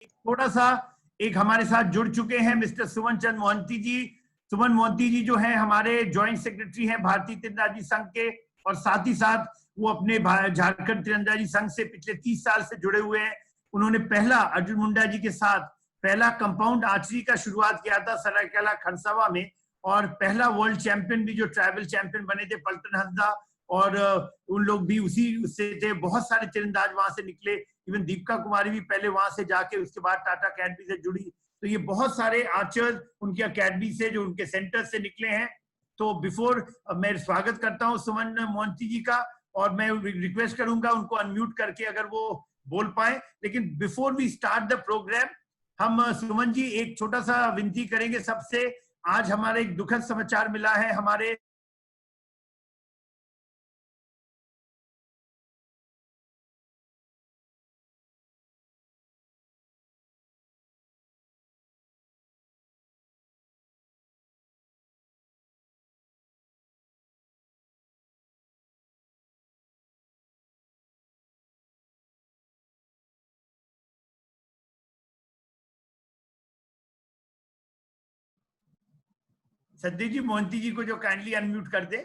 थोड़ा सा एक हमारे साथ जुड़ चुके हैं मिस्टर सुमन चंद मोहंती जी। सुमन मोहंती जी जो हैं हमारे ज्वाइंट सेक्रेटरी हैं भारतीय तीरंदाजी संघ के, और साथ ही साथ वो अपने झारखंड तीरंदाजी संघ से पिछले 30 साल से जुड़े हुए हैं। उन्होंने पहला अर्जुन मुंडा जी के साथ पहला कंपाउंड आर्चरी का शुरुआत किया था सरायकेला खरसावा में, और पहला वर्ल्ड चैंपियन भी जो ट्राइबल चैंपियन बने थे पलटन हंसदा, और उन लोग भी उसी उससे थे। बहुत सारे तीरंदाज वहां से निकले, इवन दीपिका कुमारी भी पहले वहां से जाके उसके बाद टाटा अकेडमी से जुड़ी। तो ये बहुत सारे आर्चर्स उनकी अकेडमी से, जो उनके सेंटर से निकले हैं। तो बिफोर मैं स्वागत करता हूं सुमन मोहंती जी का, और मैं रिक्वेस्ट करूंगा उनको अनम्यूट करके अगर वो बोल पाए। लेकिन before we start the program, हम सुमन जी एक छोटा सा विनती करेंगे सबसे। आज हमारे एक दुखद समाचार मिला है, हमारे सद्देव जी मोहंती जी को जो काइंडली अनम्यूट कर दे।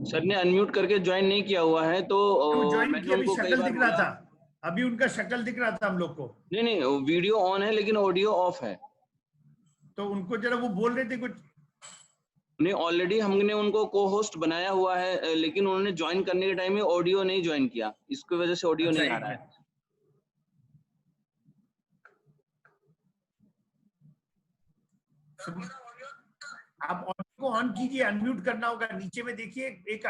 सर ने अनम्यूट करके ज्वाइन नहीं किया हुआ है, तो ज्वाइन मैंने किया, अभी उनको कई शक्ल बार दिख रहा बोला। था, अभी उनका शक्ल दिख रहा था हम लोग को। नहीं, वीडियो ऑन है लेकिन ऑडियो ऑफ है। तो उनको जरा, वो बोल रहे थे कुछ। नहीं, ऑलरेडी हमने उनको को होस्ट बनाया हुआ है, लेकिन उन्होंने ज्वाइन करने के टाइम में ऑडियो नहीं ज्वाइन किया, इसकी वजह से ऑडियो अच्छा, नहीं आ रहा है। आप ऑडियो को ऑन कीजिए, अनम्यूट करना होगा, नीचे में देखिए एक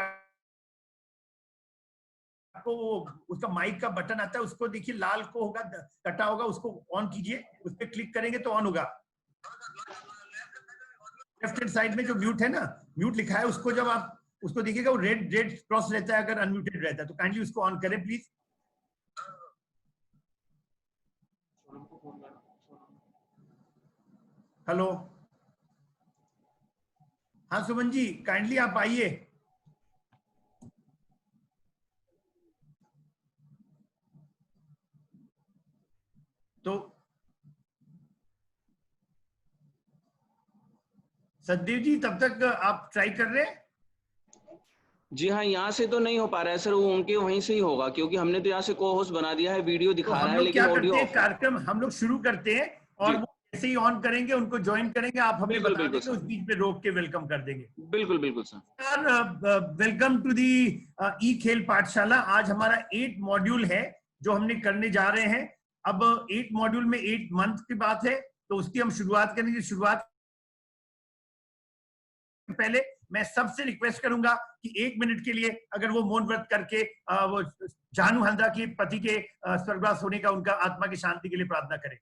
आपको वो उसका माइक का बटन आता है, उसको देखिए लाल को होगा, कटा होगा, उसको ऑन कीजिए, उस पर क्लिक करेंगे तो ऑन होगा। लेफ्ट हैंड साइड में जो म्यूट है ना, म्यूट लिखा है, उसको जब आप उसको देखिएगा वो रेड रेड क्रॉस रहता है अगर अनम्यूटेड रहता है, तो काइंडली उसको ऑन करें प्लीज। हेलो, हाँ सुमन जी, काइंडली आप आइए। तो सतदेव जी तब तक आप ट्राई कर रहे हैं? जी हाँ, यहाँ से तो नहीं हो पा रहा है सर, वो उनके वहीं से ही होगा, क्योंकि हमने तो यहाँ से को होस्ट बना दिया है, वीडियो दिखा रहा है लेकिन ऑडियो ऑफ है। कार्यक्रम हम लोग शुरू करते हैं, और वो जैसे ही ऑन करेंगे उनको ज्वाइन करेंगे, आप हमें बता देंगे, उस बीच में रोक के वेलकम कर देंगे। बिल्कुल बिल्कुल सर। वेलकम टू दी ई खेल पाठशाला। आज हमारा 8 मॉड्यूल है जो हमने करने जा रहे हैं। अब 8 मॉड्यूल में 8 मंथ की बात है, तो उसकी हम शुरुआत करेंगे। शुरुआत पहले मैं सबसे रिक्वेस्ट करूंगा कि 1 मिनट के लिए अगर वो मौन व्रत करके वो जानू हंदा के पति के स्वर्गवास होने का, उनका आत्मा की शांति के लिए प्रार्थना करें।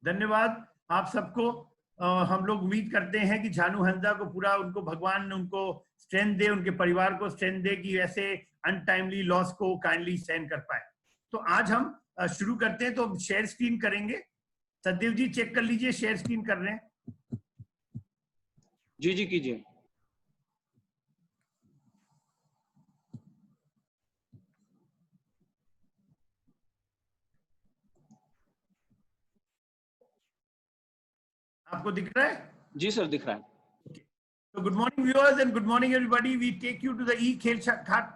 धन्यवाद आप सबको। हम लोग उम्मीद करते हैं कि जानू हंदा को पूरा, उनको भगवान उनको स्ट्रेंथ दे, उनके परिवार को स्ट्रेंथ दे कि ऐसे अनटाइमली लॉस को काइंडली सहन कर पाए। तो आज हम शुरू करते हैं, तो शेयर स्क्रीन करेंगे। सतदेव जी चेक कर लीजिए, शेयर स्क्रीन कर रहे हैं? जी जी कीजिए। आपको दिख रहा है? जी सर, दिख रहा है। So good morning viewers and good morning everybody. We take you to the E-Khel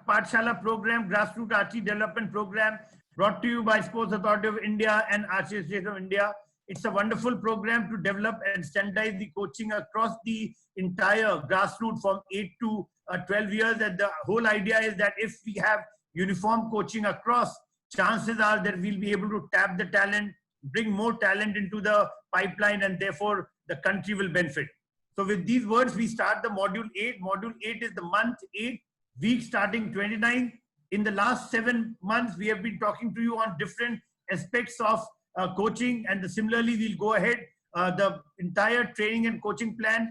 Pathshala program, grassroots archery development program brought to you by Sports Authority of India and Archery Association of India. It's a wonderful program to develop and standardize the coaching across the entire grassroots from 8 to 12 years. And the whole idea is that if we have uniform coaching across, chances are that we'll be able to tap the talent, bring more talent into the pipeline, and therefore the country will benefit. So with these words, we start the module 8. Module 8 is the month 8, week starting 29. In the last 7 months, we have been talking to you on different aspects of coaching, and similarly, we'll go ahead. The entire training and coaching plan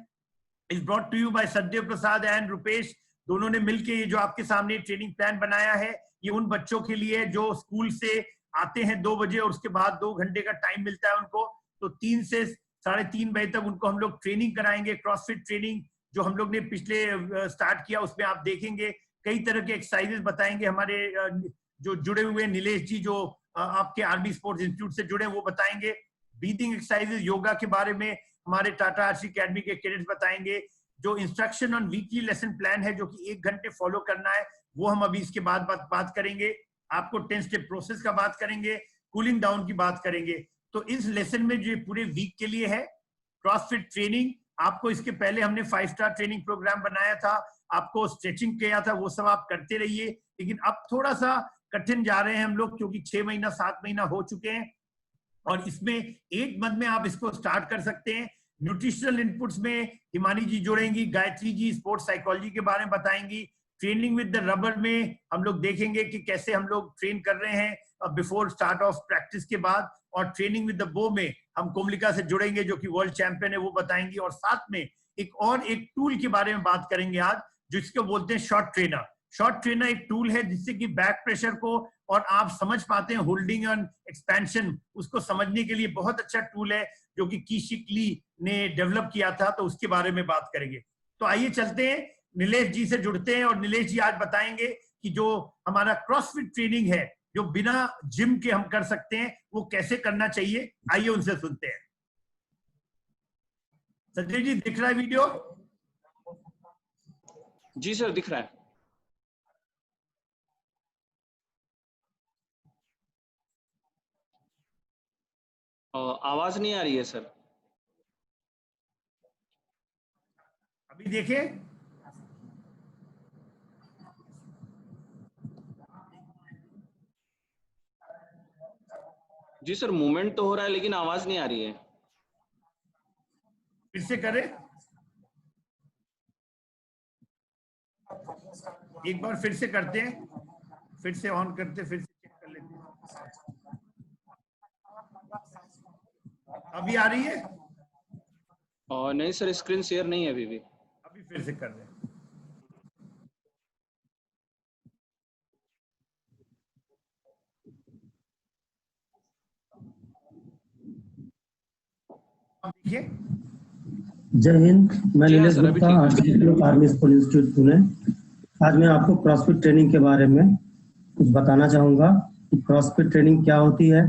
is brought to you by Satdev Prasad and Rupesh. दोनों ने मिलके ये जो आपके सामने training plan बनाया है, ये उन बच्चों के लिए जो स्कूल से आते हैं 2 बजे और उसके बाद 2 घंटे का टाइम मिलता है उनको, तो 3 से 3:30 बजे तक उनको हम लोग ट्रेनिंग कराएंगे। क्रॉसफिट ट्रेनिंग जो हम लोग ने पिछले स्टार्ट किया, उसमें आप देखेंगे कई तरह के एक्सरसाइजेस बताएंगे। हमारे जो जुड़े हुए नीलेश जी जो आपके आर्मी स्पोर्ट्स इंस्टीट्यूट से जुड़े, वो बताएंगे। ब्रीथिंग एक्सरसाइजेस, योगा के बारे में हमारे टाटा आर्चरी अकेडमी के कैडेट्स बताएंगे। जो instruction on weekly lesson plan है जो कि 1 घंटे फॉलो करना है, वो हम अभी इसके बाद बात करेंगे। आपको 10 स्टेप प्रोसेस का बात करेंगे, कूलिंग डाउन की बात करेंगे। तो इस लेसन में जो पूरे वीक के लिए है क्रॉसफिट ट्रेनिंग, आपको इसके पहले हमने 5 स्टार ट्रेनिंग प्रोग्राम बनाया था, आपको स्ट्रेचिंग किया था, वो सब आप करते रहिए। लेकिन अब थोड़ा सा कठिन जा रहे हैं हम लोग, क्योंकि 6 महीना 7 महीना हो चुके हैं, और इसमें 8 मंथ में आप इसको स्टार्ट कर सकते हैं। न्यूट्रिशनल इनपुट्स में हिमानी जी जुड़ेंगी, गायत्री जी स्पोर्ट्स साइकोलॉजी के बारे में बताएंगी। ट्रेनिंग विद द रबर में हम लोग देखेंगे कि कैसे हम लोग ट्रेन कर रहे हैं बिफोर स्टार्ट ऑफ प्रैक्टिस के बाद। और ट्रेनिंग विद द बो में हम कोमलिका से जुड़ेंगे जो कि वर्ल्ड चैंपियन है, वो बताएंगी। और साथ में एक टूल के बारे में बात करेंगे आज, जिसको बोलते हैं शॉर्ट ट्रेनर। शॉर्ट ट्रेनर एक टूल है जिससे कि बैक प्रेशर को और आप समझ पाते हैं होल्डिंग एंड एक्सपेंशन, उसको समझने के लिए बहुत अच्छा टूल है जो कि कीशिक ली ने डेवलप किया था, तो उसके बारे में बात करेंगे। तो आइए चलते हैं, नीलेश जी से जुड़ते हैं, और नीलेश जी आज बताएंगे कि जो हमारा क्रॉसफिट ट्रेनिंग है जो बिना जिम के हम कर सकते हैं, वो कैसे करना चाहिए। आइए उनसे सुनते हैं। संजय जी, दिख रहा है वीडियो? जी सर, दिख रहा है। आवाज नहीं आ रही है सर। अभी देखिए, जी सर, मूवमेंट तो हो रहा है लेकिन आवाज नहीं आ रही है। फिर से करें, एक बार फिर से करते हैं, फिर से ऑन करते, फिर से चेक कर लेते हैं। अभी आ रही है? नहीं सर, स्क्रीन शेयर नहीं है अभी भी। अभी फिर से कर रहे हैं। देखिए, जय हिंद, मैं Nilesh Gupta, army sports institute Pune. आज मैं आपको क्रॉसफिट ट्रेनिंग के बारे में कुछ बताना चाहूँगा कि क्रॉसफिट ट्रेनिंग क्या होती है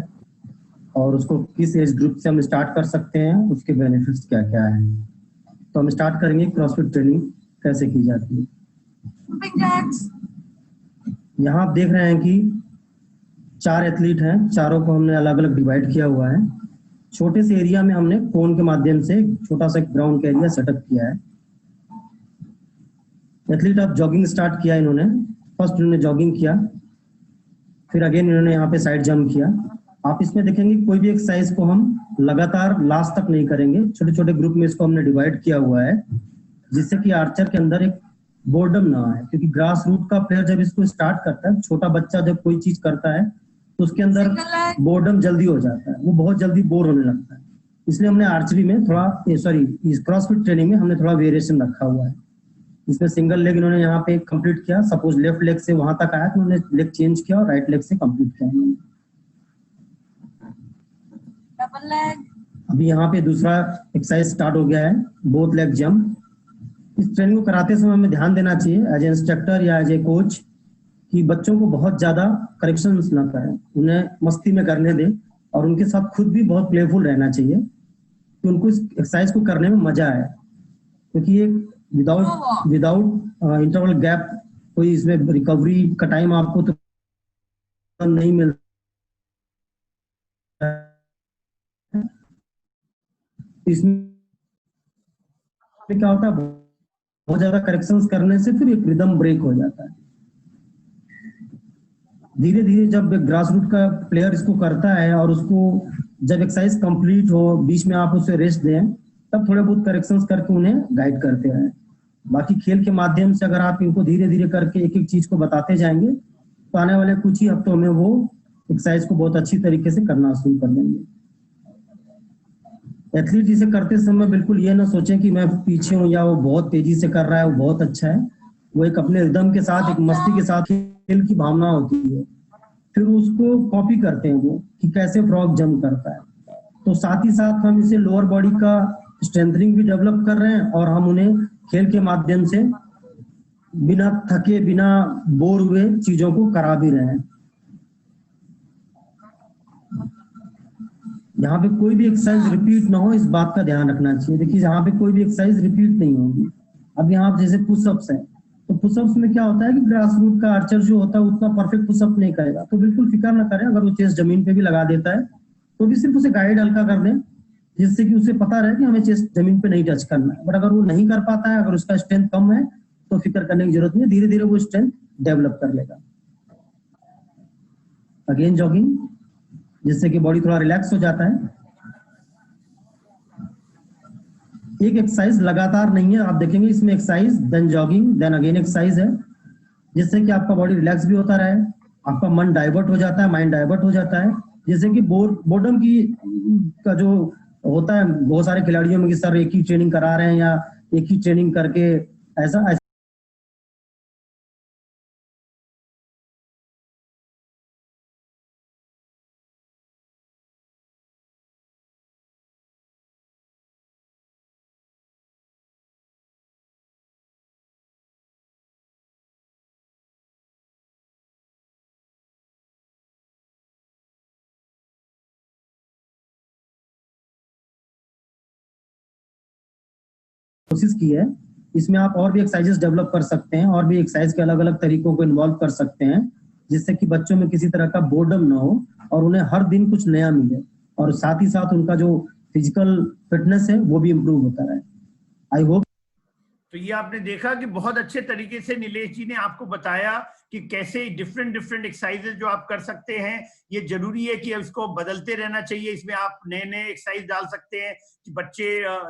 और उसको किस एज ग्रुप से हम स्टार्ट कर सकते हैं, उसके बेनिफिट्स क्या क्या हैं। तो हम स्टार्ट करेंगे क्रॉसफिट ट्रेनिंग कैसे की जाती है। यहाँ आप देख रहे हैं कि 4 एथलीट हैं, चारों को हमने अलग अलग डिवाइड किया हुआ है। छोटे से एरिया में हमने कोन के माध्यम से छोटा सा ग्राउंड का एरिया सेटअप किया है। एथलीट अब जॉगिंग स्टार्ट किया इन्होंने। फर्स्ट इन्होंने जॉगिंग किया, फिर अगेन इन्होंने यहाँ पे साइड जंप किया। आप इसमें देखेंगे कोई भी एक्सरसाइज को हम लगातार लास्ट तक नहीं करेंगे, छोटे छोटे ग्रुप में इसको हमने डिवाइड किया हुआ है, जिससे कि आर्चर के अंदर एक बोर्डम ना आए। क्योंकि ग्रास रूट का प्लेयर जब इसको स्टार्ट करता है, छोटा बच्चा जब कोई चीज करता है तो उसके अंदर बोर्डम जल्दी हो जाता है, वो बहुत जल्दी बोर होने लगता है। इसलिए हमने आर्चरी में थोड़ा इस क्रॉसफिट ट्रेनिंग में हमने थोड़ा वेरिएशन रखा हुआ है। इसमें सिंगल लेग इन्होंने यहाँ पे कंप्लीट किया। सपोज लेफ्ट लेग से वहां तक आया तो उन्होंने लेग चेंज किया और राइट लेग से कंप्लीट किया। Double leg. अभी यहाँ पे दूसरा एक्सरसाइज स्टार्ट हो गया है, बोथ लेग जंप। इस ट्रेनिंग को कराते समय हमें ध्यान देना चाहिए एज ए इंस्ट्रक्टर या एज ए कोच कि बच्चों को बहुत ज्यादा करेक्शंस ना करें, उन्हें मस्ती में करने दें और उनके साथ खुद भी बहुत प्लेफुल रहना चाहिए कि उनको इस एक्सरसाइज को करने में मजा आए। क्योंकि ये विदाउट इंटरवल गैप कोई इसमें रिकवरी का टाइम आपको तो नहीं मिल इसमें क्या होता है, बहुत ज्यादा करेक्शंस करने से फिर एक रिदम ब्रेक हो जाता है। धीरे धीरे जब ग्रास रूट का प्लेयर इसको करता है और उसको जब एक्सरसाइज कंप्लीट हो, बीच में आप उसे रेस्ट दें, तब थोड़े बहुत करेक्शंस करके उन्हें गाइड करते हैं। बाकी खेल के माध्यम से अगर आप इनको धीरे धीरे करके एक एक चीज को बताते जाएंगे तो आने वाले कुछ ही हफ्तों में वो एक्सरसाइज को बहुत अच्छी तरीके से करना शुरू कर देंगे। एथलीट इसे करते समय बिल्कुल ये ना सोचें कि मैं पीछे हूँ या वो बहुत तेजी से कर रहा है, वो बहुत अच्छा है। वो एक अपने रिदम के साथ, एक मस्ती के साथ खेल की भावना होती है, फिर उसको कॉपी करते हैं वो कि कैसे फ्रॉग जंप करता है। तो साथ ही साथ हम इसे लोअर बॉडी का स्ट्रेंथनिंग भी डेवलप कर रहे हैं और हम उन्हें खेल के माध्यम से बिना थके, बिना बोर हुए चीजों को करा भी रहे हैं। यहाँ पे कोई भी एक्सरसाइज रिपीट ना हो, इस बात का ध्यान रखना चाहिए। देखिए यहाँ पे कोई भी एक्सरसाइज रिपीट नहीं होगी। अब यहाँ जैसे पुशअप्स है, तो पुशअप्स में क्या होता है कि ग्रास रूट का आर्चर जो होता है उतना परफेक्ट पुशअप नहीं करेगा, तो बिल्कुल फिक्र ना करें। अगर वो चेस्ट जमीन पे भी लगा देता है तो भी सिर्फ उसे गाइड हल्का कर दें, जिससे कि उसे पता रहे कि हमें चेस्ट जमीन पे नहीं टच करना है। बट अगर वो नहीं कर पाता है, अगर उसका स्ट्रेंथ कम है, तो फिक्र करने की जरूरत नहीं है, धीरे धीरे वो स्ट्रेंथ डेवलप कर लेगा। अगेन जॉगिंग, जिससे कि बॉडी थोड़ा रिलैक्स हो जाता है। एक एक्सरसाइज लगातार नहीं है, आप देखेंगे इसमें exercise then jogging then again exercise है, जिससे कि आपका बॉडी रिलैक्स भी होता रहे, आपका मन डाइवर्ट हो जाता है, माइंड डाइवर्ट हो जाता है। जैसे कि बोर्डम की का जो होता है बहुत सारे खिलाड़ियों में कि सर एक ही ट्रेनिंग करा रहे हैं या एक ही ट्रेनिंग करके ऐसा कोशिश की है। इसमें आप और भी एक्सरसाइजेस डेवलप कर सकते हैं और भी एक्सरसाइज के अलग अलग तरीकों को इन्वॉल्व कर सकते हैं, जिससे कि बच्चों में किसी तरह का बोर्डम ना हो और उन्हें हर दिन कुछ नया मिले, और साथ ही साथ उनका जो फिजिकल फिटनेस है वो भी इम्प्रूव होता रहे। I hope. तो ये आपने देखा कि बहुत अच्छे तरीके से नीलेश जी ने आपको बताया कि कैसे डिफरेंट एक्सरसाइजेज जो आप कर सकते हैं। ये जरूरी है कि इसको बदलते रहना चाहिए। इसमें आप नए एक्सरसाइज डाल सकते हैं कि बच्चे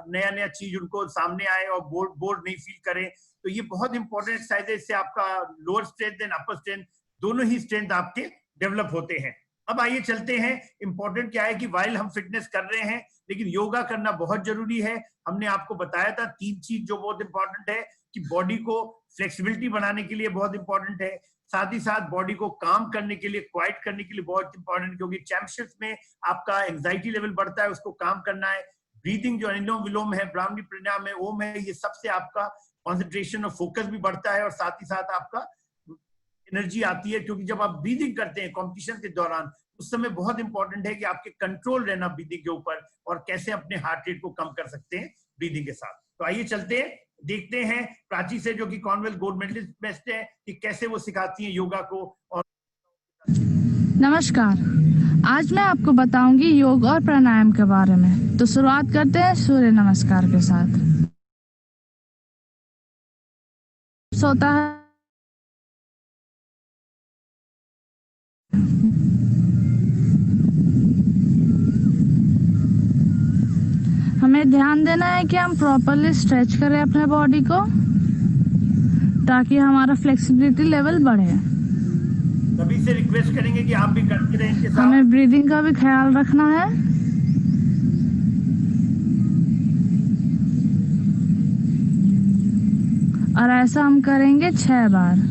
नया चीज उनको सामने आए और बोर्ड नहीं फील करें। तो ये बहुत इंपॉर्टेंट एक्सरसाइज है। इससे आपका lower strength and upper strength दोनों ही स्ट्रेंथ आपके डेवलप होते हैं। अब आइए चलते हैं, इंपॉर्टेंट क्या है कि वाइल हम फिटनेस कर रहे हैं लेकिन योगा करना बहुत जरूरी है। हमने आपको बताया था 3 चीज जो बहुत इंपॉर्टेंट है कि बॉडी को फ्लेक्सिबिलिटी बनाने के लिए बहुत इंपॉर्टेंट है, साथ ही साथ बॉडी को काम करने के लिए, क्वाइट करने के लिए बहुत इंपॉर्टेंट, क्योंकि चैंपियनशिप में आपका एंजाइटी लेवल बढ़ता है, उसको काम करना है। ब्रीदिंग जो अनुलोम विलोम है, ब्राह्मणी प्राणायाम है, ओम है, ये सबसे आपका कॉन्सेंट्रेशन और फोकस भी बढ़ता है और साथ ही साथ आपका एनर्जी आती है। क्योंकि जब आप ब्रीदिंग करते हैं कॉम्पिटिशन के दौरान, उस समय बहुत इंपॉर्टेंट है कि आपके कंट्रोल रहना ब्रीदिंग के ऊपर और कैसे अपने हार्ट रेट को कम कर सकते हैं ब्रीदिंग के साथ। तो आइए चलते हैं, देखते हैं प्राची से, जो कि कॉमनवेल्थ गोल्ड मेडलिस्ट है, कि कैसे वो सिखाती हैं योगा को। और नमस्कार, आज मैं आपको बताऊंगी योग और प्राणायाम के बारे में। तो शुरुआत करते हैं सूर्य नमस्कार के साथ। सोता है हमें ध्यान देना है कि हम प्रॉपरली स्ट्रेच करें अपने बॉडी को, ताकि हमारा फ्लेक्सिबिलिटी लेवल बढ़े। सभी से रिक्वेस्ट करेंगे कि आप भी करते रहें इनके साथ। हमें ब्रीदिंग का भी ख्याल रखना है। और ऐसा हम करेंगे 6 बार।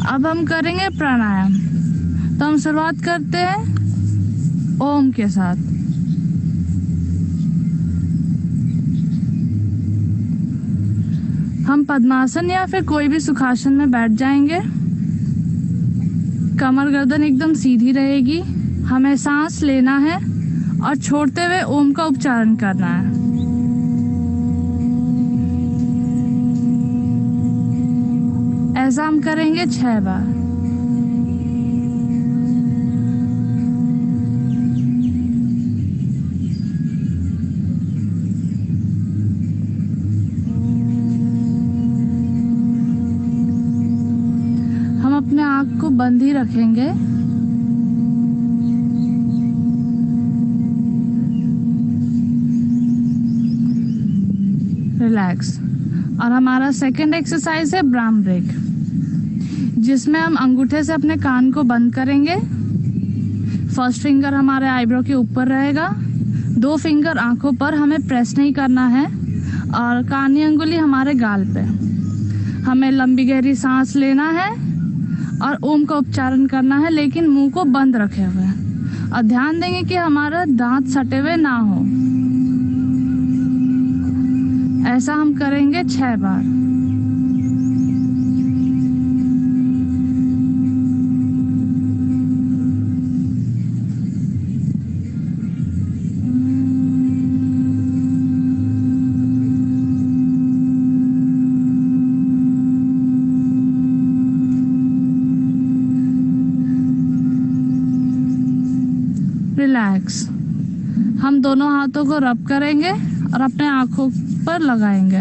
अब हम करेंगे प्राणायाम। तो हम शुरुआत करते हैं ओम के साथ। हम पद्मासन या फिर कोई भी सुखासन में बैठ जाएंगे। कमर गर्दन एकदम सीधी रहेगी। हमें सांस लेना है और छोड़ते हुए ओम का उच्चारण करना है। ऐसा हम करेंगे 6 बार। हम अपने आँख को बंद ही रखेंगे। रिलैक्स। और हमारा सेकंड एक्सरसाइज है ब्राह्म ब्रेक, जिसमें हम अंगूठे से अपने कान को बंद करेंगे। फर्स्ट फिंगर हमारे आईब्रो के ऊपर रहेगा, 2 फिंगर आंखों पर, हमें प्रेस नहीं करना है, और कानी अंगुली हमारे गाल पे। हमें लंबी गहरी सांस लेना है और ओम का उच्चारण करना है, लेकिन मुंह को बंद रखे हुए। और ध्यान देंगे कि हमारा दांत सटे हुए ना हो। ऐसा हम करेंगे 6 बार। रिलैक्स। हम दोनों हाथों को रब करेंगे और अपने आंखों पर लगाएंगे।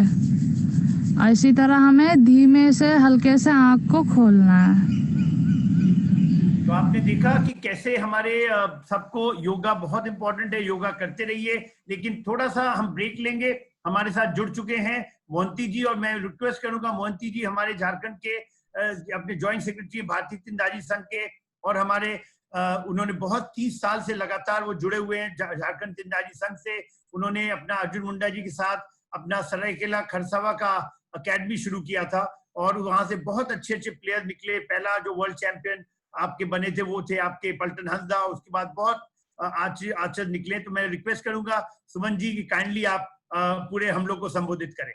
और इसी तरह हमें धीमे से हल्के से आंख को खोलना है। तो आपने देखा कि कैसे हमारे सबको योगा बहुत इंपॉर्टेंट है, योगा करते रहिए। लेकिन थोड़ा सा हम ब्रेक लेंगे। हमारे साथ जुड़ चुके हैं मोहंती जी, और मैं रिक्वेस्ट करूंगा मोहंती जी हमारे झारखंड के अपने ज्वाइंट सेक्रेटरी भारतीय तीरंदाजी संघ के, और हमारे उन्होंने बहुत 30 साल से लगातार वो जुड़े हुए हैं झारखंड तीरंदाजी संघ से। उन्होंने अपना अर्जुन मुंडा जी के साथ अपना सरायकेला खरसावा का अकेडमी शुरू किया था, और वहां से बहुत अच्छे अच्छे प्लेयर निकले। पहला जो वर्ल्ड चैंपियन आपके बने थे वो थे आपके पलटन हंसदा। उसके बाद बहुत आचर निकले। तो मैं रिक्वेस्ट करूंगा सुमन जी की काइंडली आप पूरे हम लोग को संबोधित करें।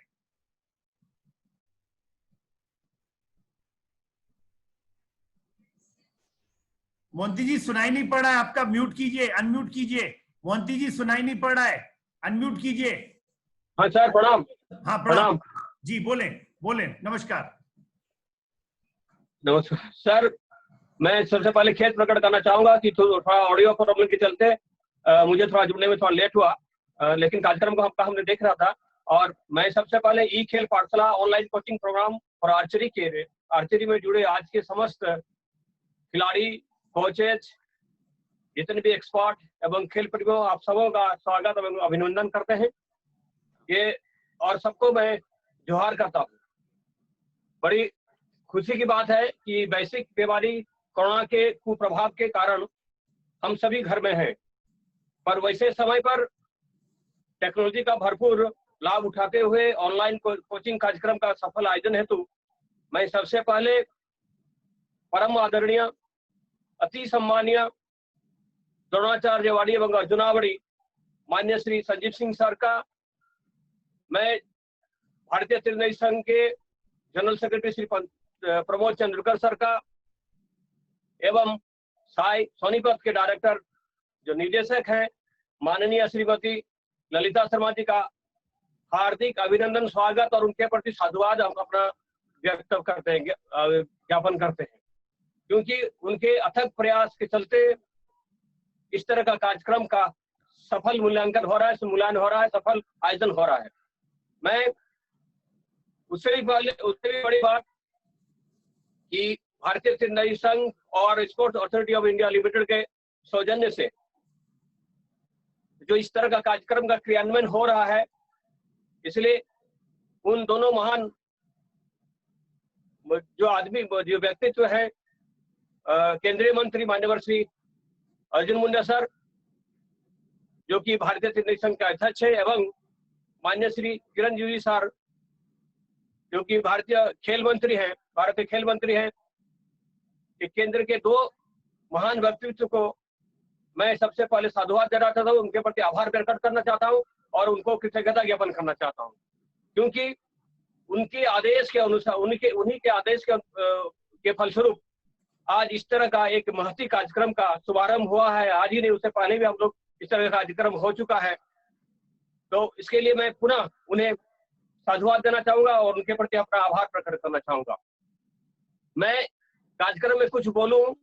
मोहंती जी सुनाई नहीं पड़ रहा है आपका, म्यूट कीजिए, अनम्यूट कीजिए। मोहंती जी सुनाई नहीं पड़ रहा है, अनम्यूट कीजिए। हाँ सर प्रणाम। हाँ प्रणाम जी, बोलें बोलें। नमस्कार। नमस्कार सर, मैं सबसे पहले खेद प्रकट करना चाहूंगा कि थोड़ा ऑडियो प्रॉब्लम के चलते मुझे थोड़ा जुड़ने में थोड़ा लेट हुआ, लेकिन कार्यक्रम को हमने देख रहा था। और मैं सबसे पहले ई खेल पाठशाला ऑनलाइन कोचिंग प्रोग्राम और आर्चरी में जुड़े आज के समस्त खिलाड़ी, कोचेज, जितने भी एक्सपर्ट एवं खेल प्रेमियों, आप सबों का स्वागत एवं अभिनंदन करते हैं ये, और सबको मैं जोहार करता हूँ। बड़ी खुशी की बात है कि वैश्विक बीमारी कोरोना के कुप्रभाव के कारण हम सभी घर में हैं, पर वैसे समय पर टेक्नोलॉजी का भरपूर लाभ उठाते हुए ऑनलाइन कोचिंग कार्यक्रम का सफल आयोजन हेतु मैं सबसे पहले परम आदरणीय, अति सम्मानीय द्रोणाचार्य वाड़ी एवं अर्जुनावड़ी मान्य श्री संजीव सिंह सर का, मैं भारतीय तीरंदाजी संघ के general secretary Shri Pramod Chandrakar sir का, एवं साई सोनीपत के डायरेक्टर जो निर्देशक हैं माननीय श्रीमती ललिता शर्मा जी का हार्दिक अभिनंदन, स्वागत और उनके प्रति साधुवाद हम अपना व्यक्त करते हैं, ज्ञापन करते हैं, क्योंकि उनके अथक प्रयास के चलते इस तरह का कार्यक्रम का सफल मूल्यांकन हो रहा है, मूल्यांकन हो रहा है, सफल आयोजन हो रहा है। मैं उससे भी बड़ी बात कि भारतीय तीरंदाजी संघ और sports authority of India limited के सौजन्य से जो इस तरह का कार्यक्रम का क्रियान्वयन हो रहा है, इसलिए उन दोनों महान जो व्यक्तित्व है, केंद्रीय मंत्री मान्यवर श्री अर्जुन मुंडा सर जो कि भारतीय तीरंदाजी संघ के अध्यक्ष है, एवं मान्य श्री किरण रिजिजू सर जो कि भारतीय खेल मंत्री हैं, केंद्र के दो महान व्यक्तित्व को मैं सबसे पहले साधुवाद देना चाहता हूँ, उनके प्रति आभार प्रकट करना चाहता हूँ और उनको कृतज्ञता ज्ञापन करना चाहता हूँ, क्योंकि उनके आदेश के अनुसार, उन्हीं के आदेश के फलस्वरूप आज इस तरह का एक महती कार्यक्रम का शुभारंभ हुआ है। आज ही नहीं, उससे पहले भी हम लोग इस तरह का कार्यक्रम हो चुका है। तो इसके लिए मैं पुनः उन्हें साधुवाद देना चाहूंगा और उनके प्रति अपना आभार प्रकट करना चाहूंगा। मैं कार्यक्रम में कुछ बोलूं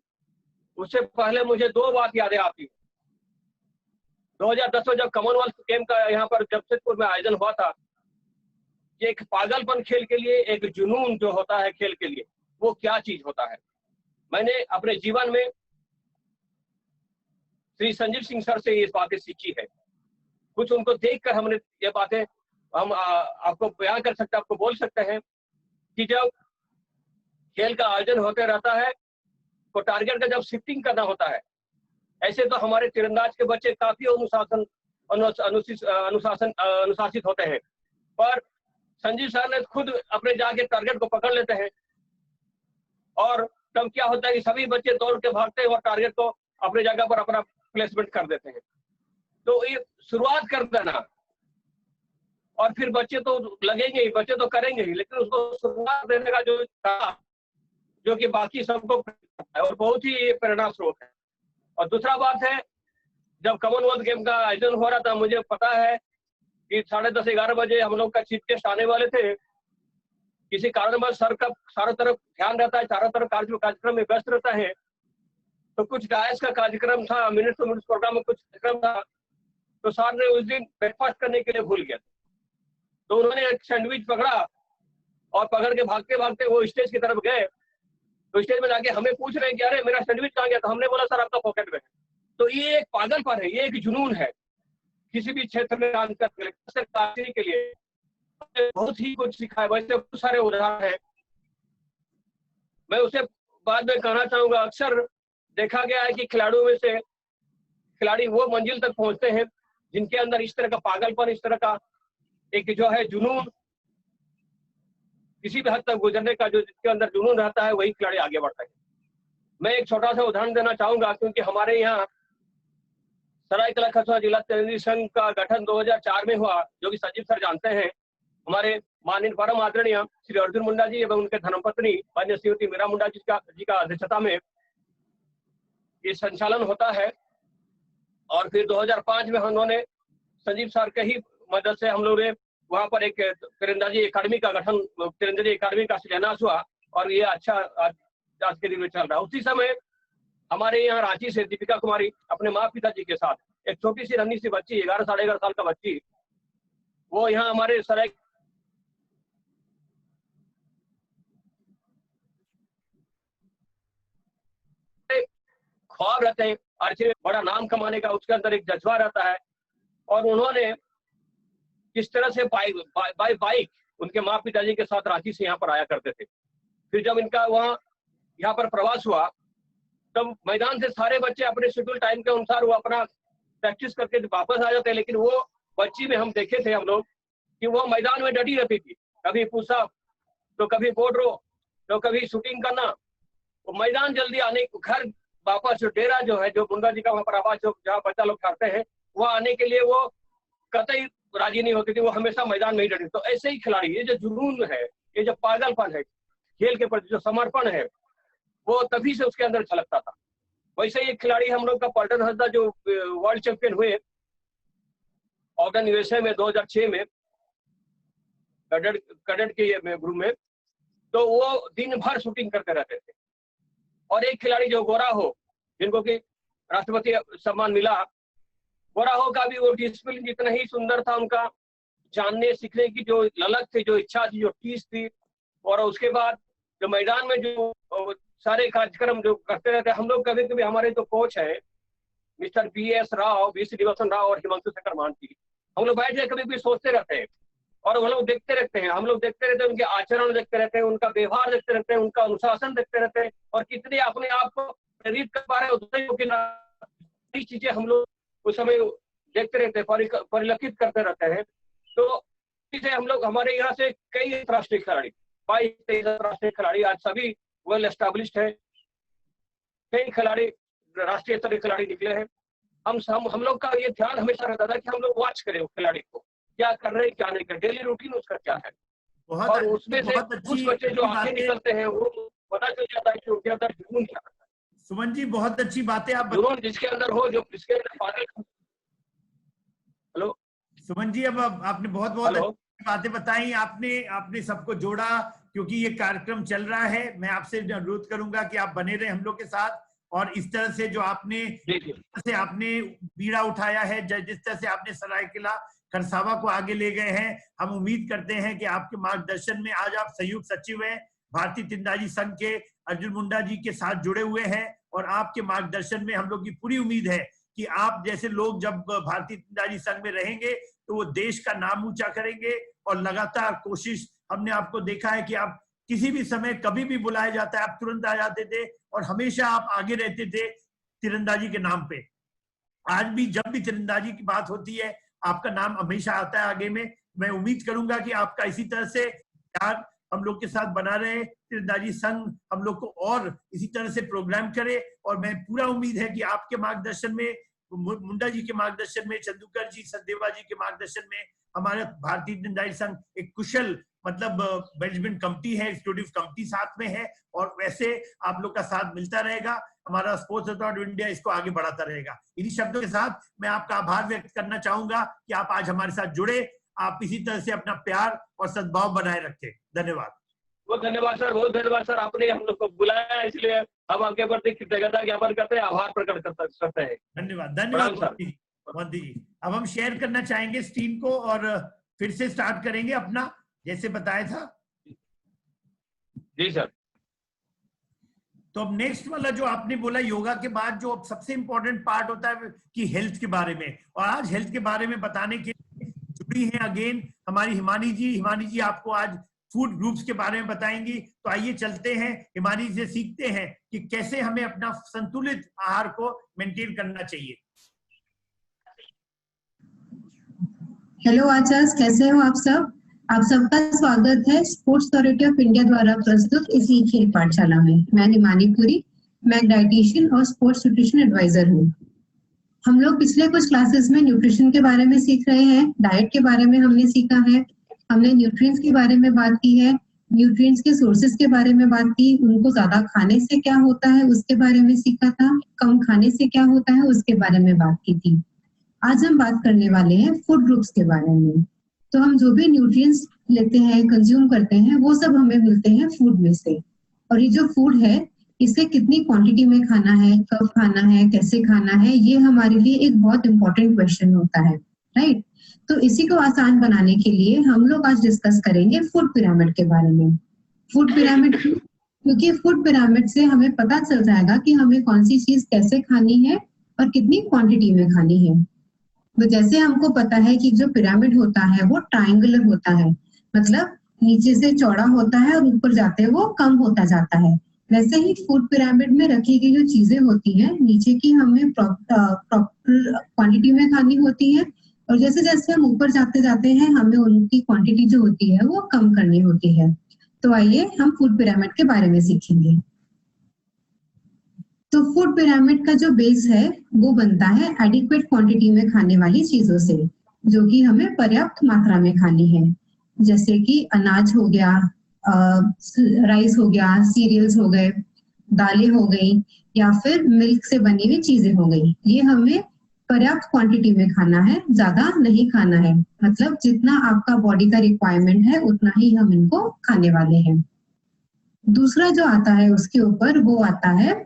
उससे पहले मुझे 2 बात यादें आती है। 2010 में जब कॉमनवेल्थ गेम का यहाँ पर जमशेदपुर में आयोजन हुआ था, ये एक पागलपन खेल के लिए, एक जुनून जो होता है खेल के लिए, वो क्या चीज होता है। मैंने अपने जीवन में श्री संजीव सिंह सर से ये बातें सीखी है। कुछ उनको देखकर हमने ये बातें हम आपको बयान कर सकते हैं, आपको बोल सकते हैं कि जब खेल का आयोजन होते रहता है तो टारगेट का जब शिफ्टिंग करना होता है, ऐसे तो हमारे तीरंदाज के बच्चे काफी अनुशासित होते हैं, पर संजीव सर ने खुद अपने जाके टारगेट को पकड़ लेते हैं और तब क्या होता है कि सभी बच्चे दौड़ के भागते हैं और टारगेट को अपनी जगह पर अपना प्लेसमेंट कर देते हैं। तो ये शुरुआत कर देना, और फिर बच्चे तो लगेंगे ही, बच्चे तो करेंगे ही, लेकिन उसको शुरुआत देने का जो कि बाकी सबको है और बहुत ही प्रेरणा स्रोत है। और दूसरा बात है, जब कॉमनवेल्थ गेम का आयोजन हो रहा था, मुझे पता है कि 10:30-11 बजे हम लोग का चीफ गेस्ट आने वाले थे। किसी कारणवश सर का चारों तरफ ध्यान रहता है, चारों तरफ कार्यक्रम में व्यस्त रहता है, तो कुछ डायस का कार्यक्रम था, मिनट टू मिनट प्रोग्राम में कुछ कार्यक्रम था, तो सर ने उस दिन ब्रेकफास्ट करने के लिए भूल गया। तो उन्होंने एक सैंडविच पकड़ा और पकड़ के भागते भागते वो स्टेज की तरफ गए। तो स्टेज में जाके हमें पूछ रहे हैं कि अरे मेरा सैंडविच कहाँ गया। तो हमने बोला सर आपका पॉकेट में है। तो ये एक पागलपन है, ये एक जुनून है किसी भी क्षेत्र में काम करने के लिए। बहुत ही कुछ सीखा है, वैसे बहुत सारे उदाहरण है। मैं उसे बाद में कहना चाहूंगा, अक्सर देखा गया है कि खिलाड़ियों में से खिलाड़ी वो मंजिल तक पहुंचते हैं जिनके अंदर इस तरह का पागलपन, इस तरह का एक जो है जुनून, किसी भी हद तक गुजरने का जो जिसके अंदर जुनून रहता है, वही खिलाड़ी आगे बढ़ता है। मैं एक छोटा सा उदाहरण देना चाहूंगा, क्योंकि हमारे यहाँ सरायकेला खरसावां जिला तीरंदाजी संघ का गठन 2004 में हुआ, जो कि संजीव सर जानते हैं। हमारे माननीय परम आदरणीय श्री अर्जुन मुंडा जी एवं उनके धर्मपत्नी माननीय श्रीमती मीरा मुंडा जी का अध्यक्षता में ये संचालन होता है। और फिर 2005 में उन्होंने संजीव सर के ही मदद से हम लोग ने वहां पर एक तीरंदाजी अकादमी का गठन, तीरंदाजी अकादमी का शिलान्यास हुआ और ये अच्छा आज के दिन में चल रहा है। उसी समय हमारे यहाँ रांची से दीपिका कुमारी अपने माँ पिताजी के साथ, एक छोटी सी नन्ही सी बच्ची, 11 साढ़े 11 साल का बच्ची, वो यहाँ हमारे सराय ख्वाब रहते हैं और बड़ा नाम कमाने का, उसके अंदर एक जज्बा रहता है। और उन्होंने किस तरह से बाइक उनके माँ पिताजी के साथ रांची से यहाँ पर आया करते थे। फिर जब इनका वहाँ यहाँ पर प्रवास हुआ, तब मैदान से सारे बच्चे अपने शेड्यूल टाइम के अनुसार वो अपना प्रैक्टिस करके वापस आ जाते हैं, लेकिन वो बच्ची में हम देखे थे हम लोग कि वो मैदान में डटी रहती थी, कभी पुशअप, तो कभी बोर्ड रो, तो कभी शूटिंग करना। वो मैदान जल्दी आने, घर वापस जो डेरा जो है, जो मुंडा जी का वहाँ पर आवास जहाँ बच्चा लोग करते हैं, वहाँ आने के लिए वो कतई राजी नहीं होती थी, वो हमेशा मैदान में ही डटी। तो ऐसे ही खिलाड़ी, ये जो जुनून है, ये जो पागलपन है, खेल के प्रति जो समर्पण है, वो तभी से उसके अंदर झलकता था। वैसे ही खिलाड़ी हम लोग का पल्टन हंसदा जो वर्ल्ड चैंपियन हुए ऑर्गन यूएसए में 2006 में कैडेट के ग्रुप में, तो वो दिन भर शूटिंग करते रहते थे। और एक खिलाड़ी जो गोरा हो, जिनको कि राष्ट्रपति सम्मान मिला, गोरा हो का भी वो डिसिप्लिन जितना ही सुंदर था, उनका जानने सीखने की जो ललक थी, जो इच्छा थी, जो टीस थी। और उसके बाद जो मैदान में जो सारे कार्यक्रम जो करते रहते, हम लोग कभी कभी हमारे जो कोच है mister BS Rao, BC Diwasan Rao और हिमांशु शेखर महांती, हम लोग बैठ के कभी भी सोचते रहते हैं और हम लोग देखते रहते हैं, उनके आचरण देखते रहते हैं, उनका व्यवहार देखते रहते हैं, उनका अनुशासन देखते रहते हैं, और कितने अपने आप को प्रेरित कर पा रहे हैं, चीजें हम लोग उस समय देखते रहते हैं, परिलक्षित करते रहते हैं। तो इसे हम लोग, हमारे यहाँ से कई अंतर्राष्ट्रीय खिलाड़ी, 22-23 अंतर्राष्ट्रीय खिलाड़ी आज सभी वेल एस्टेब्लिश्ड है। कई खिलाड़ी राष्ट्रीय स्तरीय खिलाड़ी निकले हैं। हम लोग का ये ध्यान हमेशा रहता था कि हम लोग वॉच करें खिलाड़ी को, क्या कर रहे हैं, क्या नहीं कर, डेली रूटीन उसका क्या है। और उसमें से कुछ बच्चे जो आगे निकलते हैं, वो पता चल जाता है कि उनके अंदर जुनून क्या है। सुमन जी बहुत अच्छी बातें आप जुनून जिसके अंदर हो, जो जिसके अंदर पागल। हेलो सुमन जी, अब आपने बहुत बहुत हेलो अच्छी बातें बताई, आपने सबको जोड़ा, क्योंकि ये कार्यक्रम चल रहा है। मैं आपसे अनुरोध करूंगा कि आप बने रहे हम लोग के साथ, और इस तरह से जो आपने बीड़ा उठाया है, जिस तरह से आपने सरायकेला खरसावां को आगे ले गए हैं, हम उम्मीद करते हैं कि आपके मार्गदर्शन में आज आप संयुक्त सचिव हैं, भारतीय तीरंदाजी संघ के अर्जुन मुंडा जी के साथ जुड़े हुए हैं, और आपके मार्गदर्शन में हम लोग की पूरी उम्मीद है कि आप जैसे लोग जब भारतीय तीरंदाजी संघ में रहेंगे तो वो देश का नाम ऊंचा करेंगे। और लगातार कोशिश, हमने आपको देखा है कि आप किसी भी समय कभी भी बुलाया जाता है आप तुरंत आ जाते थे, और हमेशा आप आगे रहते थे तीरंदाजी के नाम पे। आज भी जब भी तीरंदाजी की बात होती है आपका नाम हमेशा आता है आगे में। मैं उम्मीद करूंगा कि आपका इसी तरह से प्यार हम लोग के साथ बना रहे, तीरंदाजी संघ हम लोग को और इसी तरह से प्रोग्राम करे। और मैं पूरा उम्मीद है कि आपके मार्गदर्शन में, मुंडा जी के मार्गदर्शन में, चंदूकर जी, सचदेवा जी के मार्गदर्शन में हमारा भारतीय तीरंदाजी संघ एक कुशल मतलब मैनेजमेंट कमेटी है, एक्जीक्यूटिव कमेटी साथ में है, और वैसे आप लोग का साथ मिलता रहेगा। हमारा स्पोर्ट्स अथॉरिटी ऑफ इंडिया इसको आगे बढ़ाता रहेगा। इन्हीं शब्दों के साथ मैं आपका आभार व्यक्त करना चाहूंगा कि आप आज हमारे साथ जुड़े। आप इसी तरह से अपना प्यार और सद्भाव बनाए रखें। धन्यवाद। बहुत धन्यवाद सर, बहुत धन्यवाद सर, आपने हम लोग को बुलाया, इसलिए हम आपके प्रति कृतज्ञता ज्ञापन करते हैं, आभार प्रकट करते हैं। धन्यवाद धन्यवाद मोदी जी। अब हम शेयर करना चाहेंगे स्क्रीन को, और फिर से स्टार्ट करेंगे अपना जैसे बताया था। जी सर। तो अब नेक्स्ट वाला जो आपने बोला योगा के बाद जो सबसे इंपॉर्टेंट पार्ट होता है कि हेल्थ के बारे में, और आज हेल्थ के बारे में बताने के लिए जुड़ी हैं अगेन हमारी हिमानी जी। हिमानी जी आपको आज फूड ग्रुप्स के बारे में बताएंगी। तो आइए चलते हैं हिमानी जी से सीखते हैं कि कैसे हमें अपना संतुलित आहार को मेंटेन करना चाहिए। हेलो आचार्य, कैसे हो आप सब? आप सबका स्वागत है स्पोर्ट्स अथॉरिटी ऑफ इंडिया द्वारा प्रस्तुत इस खेल पाठशाला में। मैं हिमानी पुरी, मैं डाइटिशियन और स्पोर्ट्स न्यूट्रिशन एडवाइजर हूँ। हम लोग पिछले कुछ क्लासेस में न्यूट्रिशन के बारे में सीख रहे हैं, डाइट के बारे में हमने सीखा है, हमने न्यूट्रिएंट्स के बारे में बात की है, न्यूट्रिएंट्स के सोर्सेज के बारे में बात की, उनको ज्यादा खाने से क्या होता है उसके बारे में सीखा था, कम खाने से क्या होता है उसके बारे में बात की थी। आज हम बात करने वाले हैं फूड ग्रुप्स के बारे में। तो हम जो भी न्यूट्रिएंट्स लेते हैं, कंज्यूम करते हैं, वो सब हमें मिलते हैं फूड में से। और ये जो फूड है इसे कितनी क्वांटिटी में खाना है, कब खाना है, कैसे खाना है, ये हमारे लिए एक बहुत इंपॉर्टेंट क्वेश्चन होता है, राइट। तो इसी को आसान बनाने के लिए हम लोग आज डिस्कस करेंगे फूड पिरामिड के बारे में। फूड पिरामिड, क्योंकि फूड पिरामिड से हमें पता चल जाएगा कि हमें कौन सी चीज कैसे खानी है और कितनी क्वांटिटी में खानी है। तो जैसे हमको पता है कि जो पिरामिड होता है वो ट्रायंगुलर होता है, मतलब नीचे से चौड़ा होता है और ऊपर जाते वो कम होता जाता है। वैसे ही फूड पिरामिड में रखी गई जो चीजें होती हैं नीचे की हमें प्रॉपर क्वांटिटी में खानी होती है, और जैसे जैसे हम ऊपर जाते जाते हैं हमें उनकी क्वांटिटी जो होती है वो कम करनी होती है। तो आइए हम फूड पिरामिड के बारे में सीखेंगे। तो फूड पिरामिड का जो बेस है वो बनता है एडिक्वेट क्वांटिटी में खाने वाली चीजों से, जो कि हमें पर्याप्त मात्रा में खानी है। जैसे कि अनाज हो गया, राइस हो गया, सीरियल्स हो गए, दालें हो गई, या फिर मिल्क से बनी हुई चीजें हो गई। ये हमें पर्याप्त क्वांटिटी में खाना है, ज्यादा नहीं खाना है। मतलब जितना आपका बॉडी का रिक्वायरमेंट है उतना ही हम इनको खाने वाले हैं। दूसरा जो आता है उसके ऊपर वो आता है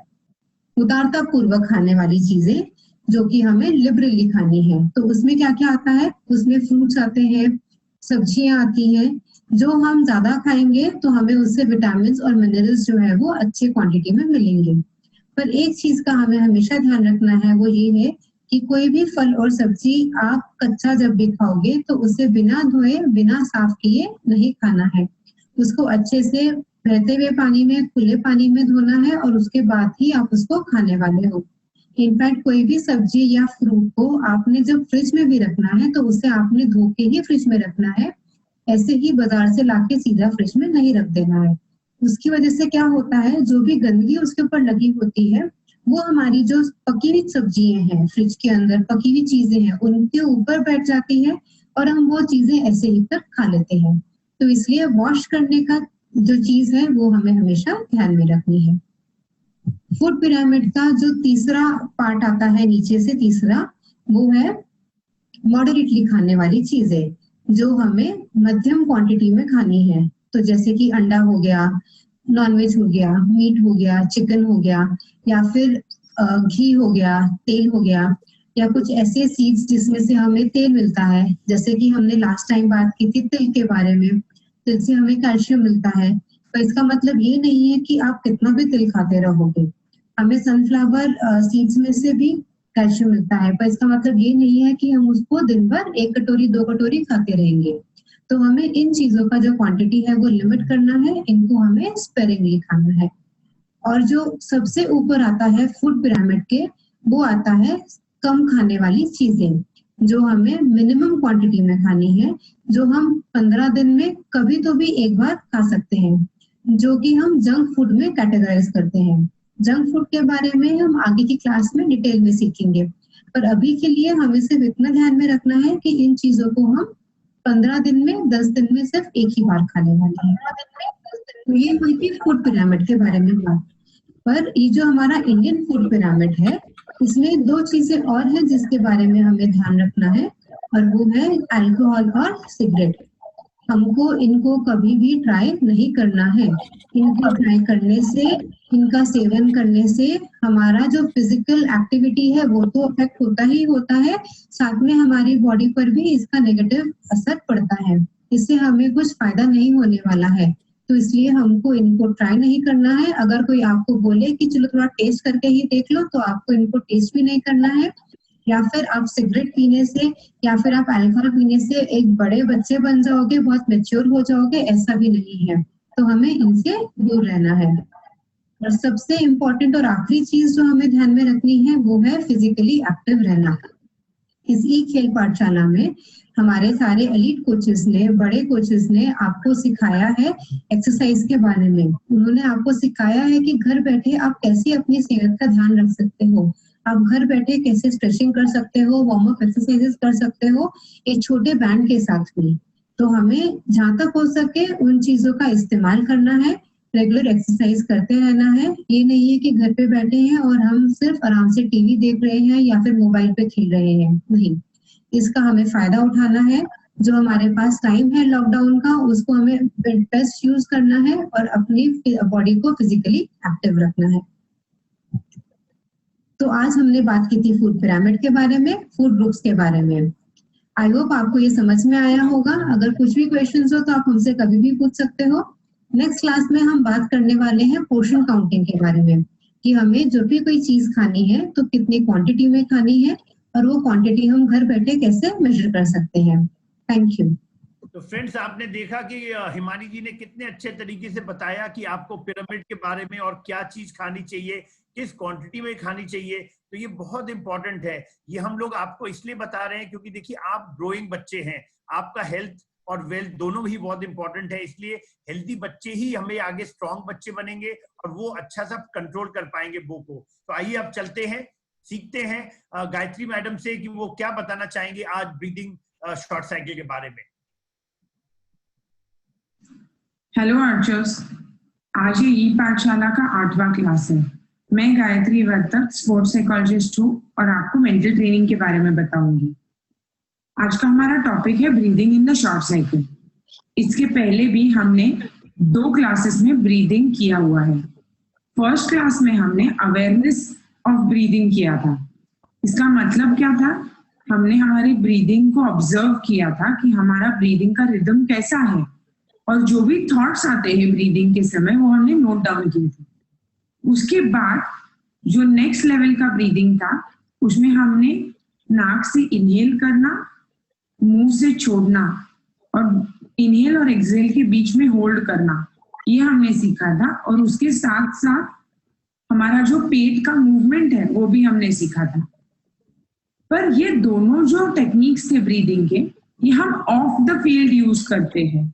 उदारता पूर्वक खाने वाली चीजें, जो कि हमें लिबरली खानी है। तो उसमें क्या क्या आता है? उसमें फ्रूट्स आते हैं, सब्जियां आती हैं। जो हम ज्यादा खाएंगे तो हमें उससे विटामिन और मिनरल्स जो है वो अच्छे क्वांटिटी में मिलेंगे। पर एक चीज का हमें हमेशा ध्यान रखना है, वो ये है कि कोई भी फल और सब्जी आप कच्चा जब भी खाओगे तो उसे बिना धोए, बिना साफ किए नहीं खाना है। उसको अच्छे से बहते हुए पानी में, खुले पानी में धोना है, और उसके बाद ही आप उसको खाने वाले हो। इनफैक्ट कोई भी सब्जी या फ्रूट को आपने जब फ्रिज में भी रखना है तो उसे आपने धो के ही फ्रिज में रखना है, ऐसे ही बाजार से लाके सीधा फ्रिज में नहीं रख देना है। उसकी वजह से क्या होता है, जो भी गंदगी उसके ऊपर लगी होती है वो हमारी जो पकी हुई सब्जियां हैं, फ्रिज के अंदर पकी हुई चीजें हैं, उनके ऊपर बैठ जाती है और हम वो चीजें ऐसे ही तक खा लेते हैं। तो इसलिए वॉश करने का जो चीज है वो हमें हमेशा ध्यान में रखनी है। फूड पिरामिड का जो तीसरा पार्ट आता है नीचे से तीसरा, वो है मॉडरेटली खाने वाली चीजें जो हमें मध्यम क्वांटिटी में खानी है। तो जैसे कि अंडा हो गया, नॉनवेज हो गया, मीट हो गया, चिकन हो गया, या फिर घी हो गया, तेल हो गया, या कुछ ऐसे सीड्स जिसमें से हमें तेल मिलता है। जैसे कि हमने लास्ट टाइम बात की थी तिल के बारे में, तिल से हमें कैल्शियम मिलता है। तो इसका मतलब ये नहीं है कि आप कितना भी तिल खाते रहोगे। हमें सनफ्लावर सीड्स में से भी कैल्शियम मिलता है, पर इसका मतलब ये नहीं है कि हम उसको दिन भर 1 कटोरी 2 कटोरी खाते रहेंगे। तो हमें इन चीजों का जो क्वांटिटी है वो लिमिट करना है, इनको हमें स्पेरिंगली खाना है। और जो सबसे ऊपर आता है फूड पिरामिड के, वो आता है कम खाने वाली चीजें जो हमें मिनिमम क्वांटिटी में खानी है, जो हम 15 दिन में कभी तो भी एक बार खा सकते हैं, जो कि हम जंक फूड में कैटेगराइज करते हैं। जंक फूड के बारे में हम आगे की क्लास में डिटेल में सीखेंगे, पर अभी के लिए हमें सिर्फ इतना ध्यान में रखना है कि इन चीजों को हम 15 दिन में 10 दिन में सिर्फ एक ही बार खाने वाले हैं। तो ये हुई थी फूड पिरामिड के बारे में बात। पर ये जो हमारा इंडियन फूड पिरामिड है, इसमें 2 चीजें और हैं जिसके बारे में हमें ध्यान रखना है, और वो है अल्कोहल और सिगरेट। हमको इनको कभी भी ट्राई नहीं करना है। इनको ट्राई करने से, इनका सेवन करने से हमारा जो फिजिकल एक्टिविटी है वो तो अफेक्ट होता ही होता है, साथ में हमारी बॉडी पर भी इसका नेगेटिव असर पड़ता है। इससे हमें कुछ फायदा नहीं होने वाला है, तो इसलिए हमको इनको ट्राई नहीं करना है। अगर कोई आपको बोले कि चलो थोड़ा टेस्ट करके ही देख लो, तो आपको इनको टेस्ट भी नहीं करना है। या फिर आप सिगरेट पीने से या फिर आप अल्कोहल पीने से एक बड़े बच्चे बन जाओगे, बहुत मैच्योर हो जाओगे, ऐसा भी नहीं है। तो हमें इनसे दूर रहना है। और सबसे इम्पोर्टेंट और आखिरी चीज जो हमें ध्यान में रखनी है वो है फिजिकली एक्टिव रहना। इस ई खेल पाठशाला में हमारे सारे एलीट कोचेस ने, बड़े कोचेस ने आपको सिखाया है एक्सरसाइज के बारे में। उन्होंने आपको सिखाया है कि घर बैठे आप कैसे अपनी सेहत का ध्यान रख सकते हो, आप घर बैठे कैसे स्ट्रेचिंग कर सकते हो, वार्म अप एक्सरसाइजेस कर सकते हो एक छोटे बैंड के साथ में। तो हमें जहाँ तक हो सके उन चीजों का इस्तेमाल करना है, रेगुलर एक्सरसाइज करते रहना है। ये नहीं है कि घर पे बैठे हैं और हम सिर्फ आराम से टीवी देख रहे हैं या फिर मोबाइल पे खेल रहे हैं, नहीं। इसका हमें फायदा उठाना है। जो हमारे पास टाइम है लॉकडाउन का, उसको हमें बेस्ट यूज करना है और अपनी बॉडी को फिजिकली एक्टिव रखना है। तो आज हमने बात की थी फूड पिरामिड के बारे में, फूड ग्रुप्स के बारे में। आई होप आपको ये समझ में आया होगा। अगर कुछ भी क्वेश्चंस हो तो आप हमसे कभी भी पूछ सकते हो। नेक्स्ट क्लास में हम बात करने वाले हैं पोर्शन काउंटिंग के बारे में, कि हमें जो भी कोई चीज खानी है तो कितनी क्वांटिटी में खानी है, और वो क्वांटिटी हम घर बैठे कैसे मेजर कर सकते हैं। Thank you. तो फ्रेंड्स, आपने देखा कि हिमानी जी ने कितने अच्छे तरीके से बताया कि आपको पिरामिड के बारे में और क्या चीज खानी चाहिए, किस क्वांटिटी में खानी चाहिए। तो ये बहुत इंपॉर्टेंट है। ये हम लोग आपको इसलिए बता रहे हैं क्योंकि देखिए आप ग्रोइंग बच्चे हैं, आपका हेल्थ और वेल्थ दोनों ही बहुत इंपॉर्टेंट है। इसलिए हेल्दी बच्चे ही हमें आगे स्ट्रॉन्ग बच्चे बनेंगे और वो अच्छा सा कंट्रोल कर पाएंगे वो को। तो आइए अब चलते हैं, सीखते हैं गायत्री मैडम से कि वो क्या बताना चाहेंगे आज ब्रीदिंग शॉर्ट साइकिल के बारे में। हेलो आर्चर्स, आज ये ई पाठशाला का 8वां क्लास है। मैं गायत्री वर्तक स्पोर्ट्स साइकोलॉजिस्ट हूँ और आपको मेंटल ट्रेनिंग के बारे में बताऊंगी। आज का हमारा टॉपिक है breathing in the short cycle. इसके पहले भी हमने 2 क्लासेस में ब्रीदिंग किया हुआ है। फर्स्ट क्लास में हमने अवेयरनेस ऑफ ब्रीदिंग किया था। इसका मतलब क्या था? हमने हमारी ब्रीदिंग को ऑब्जर्व किया था कि हमारा ब्रीदिंग का रिदम कैसा है, और जो भी थॉट्स आते हैं ब्रीदिंग के समय वो हमने नोट डाउन किए थे। उसके बाद जो नेक्स्ट लेवल का ब्रीदिंग था, उसमें हमने नाक से इनहेल करना, मुंह से छोड़ना और इनहेल और एक्सहेल के बीच में होल्ड करना, ये हमने सीखा था। और उसके साथ साथ हमारा जो पेट का मूवमेंट है वो भी हमने सीखा था। पर ये दोनों जो टेक्निक्स थे ब्रीदिंग के, ये हम ऑफ द फील्ड यूज करते हैं।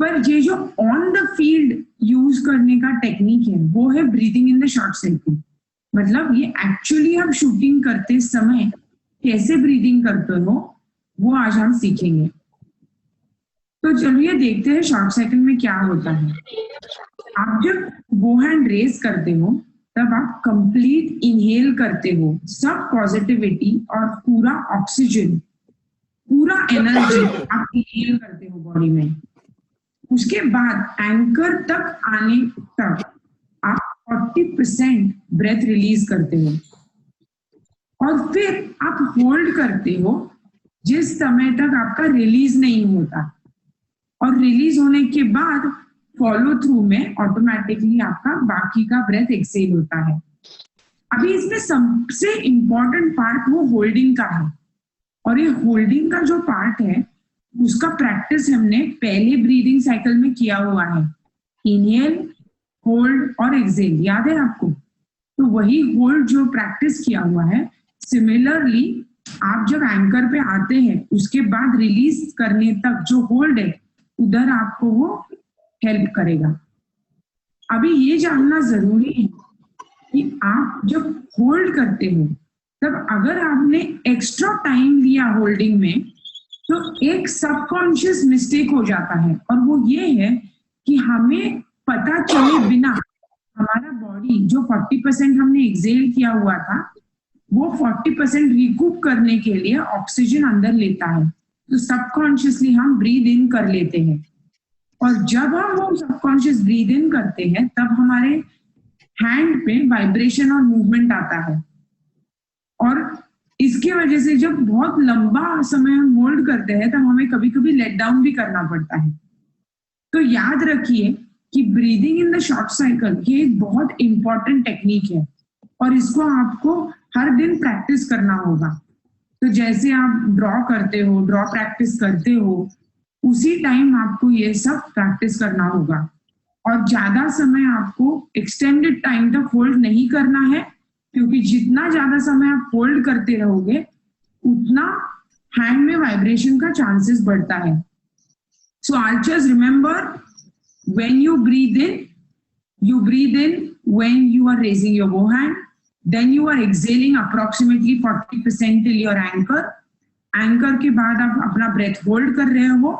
पर ये जो ऑन द फील्ड यूज करने का टेक्निक है वो है breathing in the short cycle. मतलब ये एक्चुअली हम शूटिंग करते समय कैसे ब्रीदिंग करते हो वो आज हम सीखेंगे। तो चलिए देखते हैं शॉर्ट साइकिल में क्या होता है। आप जब वो हैंड रेज करते हो तब आप कंप्लीट इनहेल करते हो सब पॉजिटिविटी और पूरा ऑक्सीजन, पूरा एनर्जी आप इनहेल करते हो बॉडी में। उसके बाद एंकर तक आने तक आप 40% ब्रेथ रिलीज करते हो और फिर आप होल्ड करते हो जिस समय तक आपका रिलीज नहीं होता, और रिलीज होने के बाद फॉलो थ्रू में ऑटोमेटिकली आपका बाकी का ब्रेथ एक्सेल होता है। अभी इसमें सबसे इंपॉर्टेंट पार्ट वो होल्डिंग का है, और ये होल्डिंग का जो पार्ट है उसका प्रैक्टिस हमने पहले ब्रीदिंग साइकिल में किया हुआ है। इनहेल, होल्ड और एक्सेल, याद है आपको? तो वही होल्ड जो प्रैक्टिस किया हुआ है, सिमिलरली आप जब एंकर पे आते हैं उसके बाद रिलीज करने तक जो होल्ड है उधर आपको वो हेल्प करेगा। अभी ये जानना जरूरी है कि आप जब होल्ड करते हो तब अगर आपने एक्स्ट्रा टाइम लिया होल्डिंग में तो एक सबकॉन्शियस मिस्टेक हो जाता है, और वो ये है कि हमें पता चले बिना हमारा बॉडी जो 40% हमने एक्सेल किया हुआ था वो 40% रिकूप करने के लिए ऑक्सीजन अंदर लेता है, तो सबकॉन्शियसली हम ब्रीद इन कर लेते हैं। और जब हम वो सबकॉन्शियस ब्रीद इन करते हैं तब हमारे हैंड पे वाइब्रेशन और मूवमेंट आता है, और इसके वजह से जब बहुत लंबा समय हम होल्ड करते हैं तब हमें कभी कभी लेट डाउन भी करना पड़ता है। तो याद रखिए कि breathing in the short cycle ये एक बहुत इंपॉर्टेंट टेक्निक है, और इसको आपको हर दिन प्रैक्टिस करना होगा। तो जैसे आप ड्रॉ करते हो, ड्रॉ प्रैक्टिस करते हो, उसी टाइम आपको ये सब प्रैक्टिस करना होगा। और ज्यादा समय आपको एक्सटेंडेड टाइम तक होल्ड नहीं करना है, क्योंकि जितना ज्यादा समय आप होल्ड करते रहोगे उतना हैंड में वाइब्रेशन का चांसेस बढ़ता है। So archers remember, when you breathe in when you are raising your bow hand, then you are exhaling approximately 40% till your anchor. Anchor के बाद आप अपना ब्रेथ होल्ड कर रहे हो,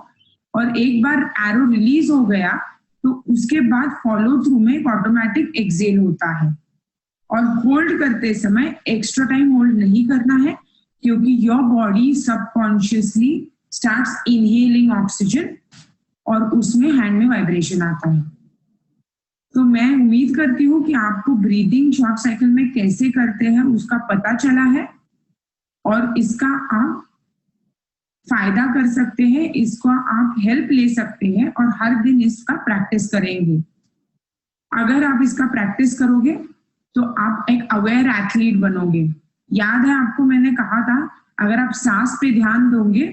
और एक बार एरो रिलीज हो गया तो उसके बाद फॉलो थ्रू में एक ऑटोमेटिक एक्सेल होता है। और होल्ड करते समय एक्स्ट्रा टाइम होल्ड नहीं करना है, क्योंकि your body subconsciously starts inhaling oxygen और उसमें हैंड में वाइब्रेशन आता है। तो मैं उम्मीद करती हूँ कि आपको ब्रीदिंग शॉर्ट साइकिल में कैसे करते हैं उसका पता चला है, और इसका आप फायदा कर सकते हैं, इसको आप हेल्प ले सकते हैं, और हर दिन इसका प्रैक्टिस करेंगे। अगर आप इसका प्रैक्टिस करोगे तो आप एक अवेयर एथलीट बनोगे। याद है आपको मैंने कहा था, अगर आप सांस पे ध्यान दोगे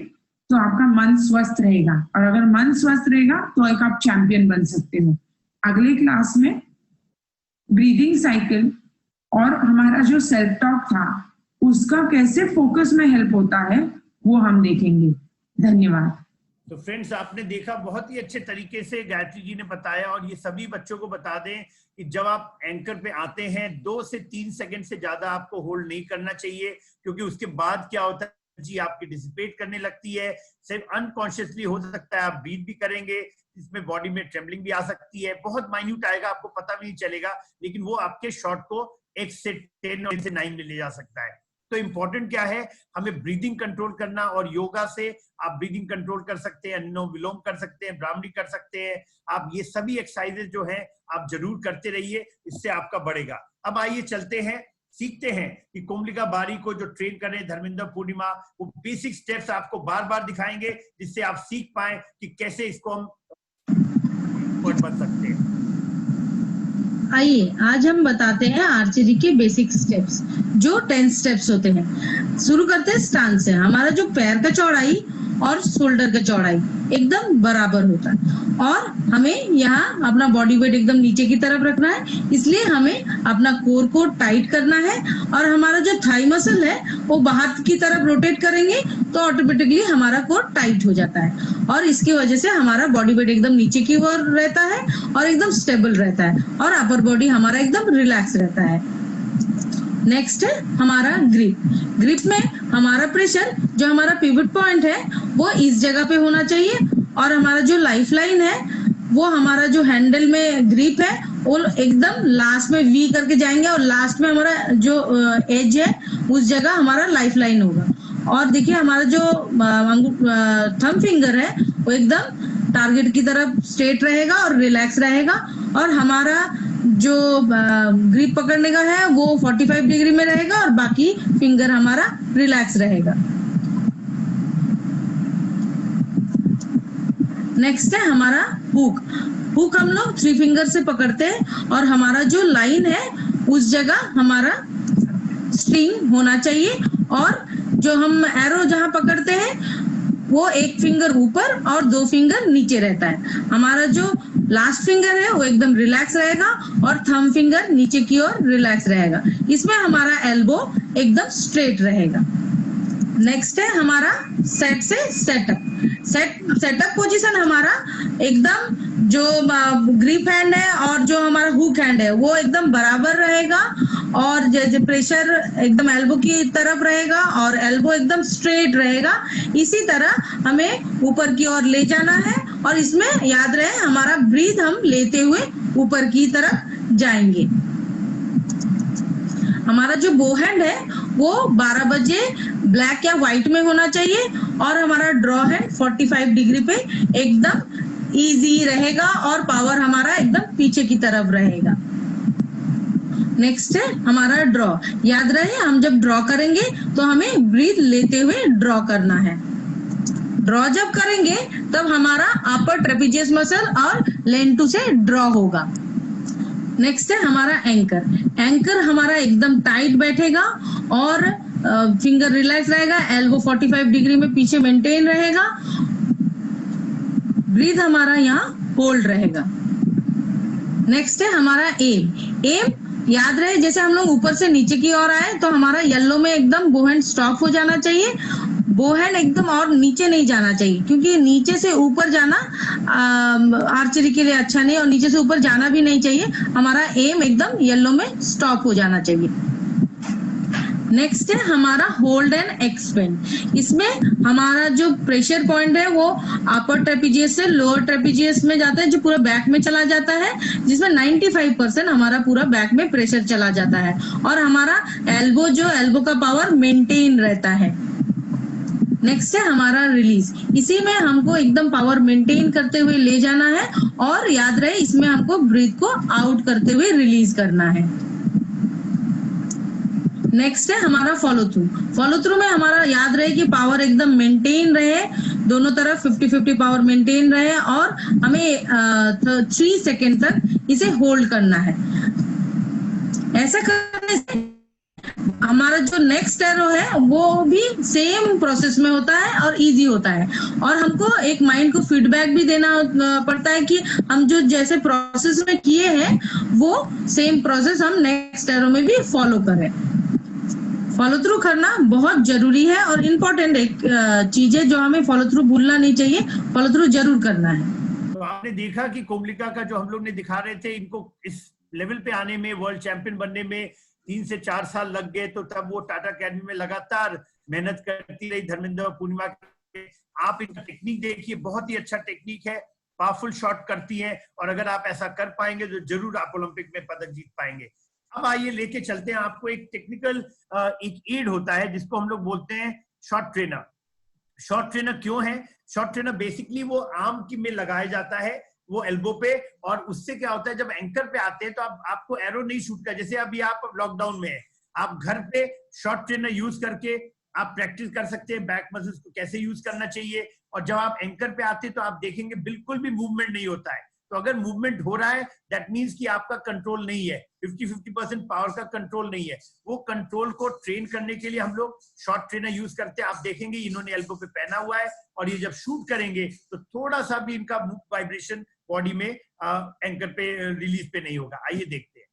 तो आपका मन स्वस्थ रहेगा, और अगर मन स्वस्थ रहेगा तो एक आप चैंपियन बन सकते हो। अगले क्लास में ब्रीदिंग साइकिल और हमारा जो सेल्फ टॉक था उसका कैसे फोकस में हेल्प होता है वो हम देखेंगे। धन्यवाद। तो फ्रेंड्स, आपने देखा बहुत ही अच्छे तरीके से गायत्री जी ने बताया, और ये सभी बच्चों को बता दें कि जब आप एंकर पे आते हैं 2 से 3 सेकंड से ज्यादा आपको होल्ड नहीं करना चाहिए, क्योंकि उसके बाद क्या होता है जी, आपकी डिसिपेट करने लगती है। सिर्फ अनकॉन्शियसली हो सकता है आप ब्रीथ भी करेंगे, इसमें बॉडी में ट्रेम्बलिंग भी आ सकती है, बहुत माइन्यूट आएगा, आपको पता भी नहीं चलेगा, लेकिन वो आपके शॉट को 1 से 10 और 1 से 9 में ले जा सकता है। तो इंपॉर्टेंट क्या है, हमें ब्रीदिंग कंट्रोल करना, और योगा से आप ब्रीदिंग कंट्रोल कर सकते हैं, अनुलोम विलोम कर सकते हैं, भ्रामरी कर सकते हैं। आप ये सभी एक्सरसाइजेज जो हैं आप जरूर करते रहिए, इससे आपका बढ़ेगा। अब आइए चलते हैं, सीखते हैं कि कोमलिका बारी को जो ट्रेन कर रहे हैं धर्मेंद्र पूर्णिमा, वो बेसिक स्टेप्स आपको बार बार दिखाएंगे, जिससे आप सीख पाए कि कैसे इसको हम बन सकते हैं। आइए आज हम बताते हैं आर्चरी के बेसिक स्टेप्स, जो 10 स्टेप्स होते हैं। शुरू करते हैं स्टांस से। हमारा जो पैर का चौड़ाई और शोल्डर का चौड़ाई एकदम बराबर होता है, और हमें यहाँ अपना बॉडी वेट एकदम नीचे की तरफ रखना है, इसलिए हमें अपना कोर को टाइट करना है, और हमारा जो थाई मसल है वो बाहर की तरफ रोटेट करेंगे तो ऑटोमेटिकली हमारा कोर टाइट हो जाता है, और इसकी वजह से हमारा बॉडी वेट एकदम नीचे की ओर रहता है और एकदम स्टेबल रहता है, और अपर बॉडी हमारा एकदम रिलैक्स रहता है। नेक्स्ट है हमारा ग्रिप। ग्रिप में हमारा प्रेशर, जो हमारा पिवट पॉइंट है, वो इस जगह पे होना चाहिए, और हमारा जो लाइफ लाइन है वो हमारा जो हैंडल में ग्रिप है वो एकदम लास्ट में वी करके जाएंगे और लास्ट में हमारा जो एज है उस जगह हमारा लाइफ लाइन होगा। और देखिए हमारा जो थंब फिंगर है वो एकदम टारगेट की तरफ स्ट्रेट रहेगा और रिलैक्स रहेगा, और हमारा जो ग्रिप पकड़ने का है वो 45 डिग्री में रहेगा और बाकी फिंगर हमारा रिलैक्स रहेगा। नेक्स्ट है हमारा हुक। हुक हम लोग 3 फिंगर से पकड़ते हैं और हमारा जो लाइन है उस जगह हमारा स्ट्रिंग होना चाहिए, और जो हम एरो जहां पकड़ते हैं वो 1 फिंगर ऊपर और 2 फिंगर नीचे रहता है। हमारा जो लास्ट फिंगर है वो एकदम रिलैक्स रहेगा और थंब फिंगर नीचे की ओर रिलैक्स रहेगा। इसमें हमारा एल्बो एकदम स्ट्रेट रहेगा। नेक्स्ट है हमारा सेट से सेटअप। सेटअप पोजीशन हमारा एकदम जो ग्रिप हैंड है और जो हमारा हुक हैंड है वो एकदम बराबर रहेगा, और जैसे प्रेशर एकदम एल्बो की तरफ रहेगा और एल्बो एकदम स्ट्रेट रहेगा। इसी तरह हमें ऊपर की ओर ले जाना है, और इसमें याद रहे हमारा ब्रीथ हम लेते हुए ऊपर की तरफ जाएंगे। हमारा जो बो हैंड है वो 12 बजे ब्लैक या व्हाइट में होना चाहिए, और हमारा ड्रॉ हैंड 45 डिग्री पे एकदम इजी रहेगा और पावर हमारा एकदम पीछे की तरफ रहेगा। नेक्स्ट है हमारा ड्रॉ। याद रहे हम जब ड्रॉ करेंगे तो हमें ब्रीथ लेते हुए ड्रॉ करना है। ड्रॉ जब करेंगे तब हमारा अपर ट्रेपेजियस मसल और लेंटू से ड्रॉ होगा। नेक्स्ट है हमारा एंकर। एंकर हमारा एकदम टाइट बैठेगा और फिंगर रिलैक्स रहेगा, एल्बो 45 डिग्री में पीछे मेंटेन रहेगा, ब्रीथ हमारा यहाँ होल्ड रहेगा। नेक्स्ट है हमारा एम। एम याद रहे जैसे हम लोग ऊपर से नीचे की ओर आए तो हमारा येलो में एकदम बो हैंड स्टॉप हो जाना चाहिए। बो हैंड एकदम और नीचे नहीं जाना चाहिए, क्योंकि नीचे से ऊपर जाना आर्चरी के लिए अच्छा नहीं, और नीचे से ऊपर जाना भी नहीं चाहिए। हमारा एम एकदम येलो में स्टॉप हो जाना चाहिए। नेक्स्ट है हमारा होल्ड एंड एक्सपेंड। इसमें हमारा जो प्रेशर पॉइंट है वो अपर ट्रेपेजियस से लोअर ट्रेपेजियस में जाता है, जो पूरा बैक में चला जाता है, जिसमें 95% हमारा पूरा बैक में प्रेशर चला जाता है, और हमारा एल्बो का पावर मेंटेन रहता है। नेक्स्ट है हमारा रिलीज। इसी में हमको एकदम पावर मेंटेन करते हुए ले जाना है, और याद रहे इसमें हमको ब्रीथ को आउट करते हुए रिलीज करना है। नेक्स्ट है हमारा फॉलो थ्रू। फॉलो थ्रू में हमारा याद रहे कि पावर एकदम मेंटेन रहे, दोनों तरफ 50-50 पावर मेंटेन रहे, और हमें 3 सेकेंड तक इसे होल्ड करना है। ऐसा करने से हमारा जो नेक्स्ट एरो है वो भी सेम प्रोसेस में होता है और इजी होता है, और हमको एक माइंड को फीडबैक भी देना पड़ता है कि हम जो जैसे प्रोसेस में किए हैं वो सेम प्रोसेस हम नेक्स्ट एरो में भी फॉलो करें। फॉलो थ्रू करना बहुत जरूरी है और इम्पोर्टेंट एक चीज है जो हमें फॉलो थ्रू भूलना नहीं चाहिए, फॉलो थ्रू जरूर करना है। तो आपने देखा कि कोमलिका का जो हम लोग ने दिखा रहे थे, इनको इस लेवल पे आने में, वर्ल्ड चैंपियन बनने में 3 से 4 साल लग गए, तो तब वो टाटा अकेडमी में लगातार मेहनत करती रही, धर्मेंद्र और पूर्णिमा। आप इनका टेक्निक देखिए, बहुत ही अच्छा टेक्निक है, पावरफुल शॉट करती है, और अगर आप ऐसा कर पाएंगे तो जरूर आप ओलंपिक में पदक जीत पाएंगे। अब आइए लेके चलते हैं आपको एक टेक्निकल एक एड होता है जिसको हम लोग बोलते हैं शॉट ट्रेनर। शॉट ट्रेनर क्यों है? शॉट ट्रेनर बेसिकली वो आर्म की में लगाया जाता है, वो एल्बो पे, और उससे क्या होता है जब एंकर पे आते हैं तो आपको एरो नहीं शूट कर, जैसे अभी आप लॉकडाउन में है, आप घर पे शॉट ट्रेनर यूज करके आप प्रैक्टिस कर सकते हैं बैक मसल्स को कैसे यूज करना चाहिए। और जब आप एंकर पे आते हैं तो आप देखेंगे बिल्कुल भी मूवमेंट नहीं होता है। तो अगर मूवमेंट हो रहा है दैट मींस कि आपका कंट्रोल नहीं है, 50-50% पावर का कंट्रोल नहीं है। वो कंट्रोल को ट्रेन करने के लिए हम लोग शॉट ट्रेनर यूज करते हैं। आप देखेंगे इन्होंने एल्बो पे पहना हुआ है, और ये जब शूट करेंगे तो थोड़ा सा भी इनका वाइब्रेशन बॉडी में एंकर पे रिलीज पे नहीं होगा। आइए देखते हैं,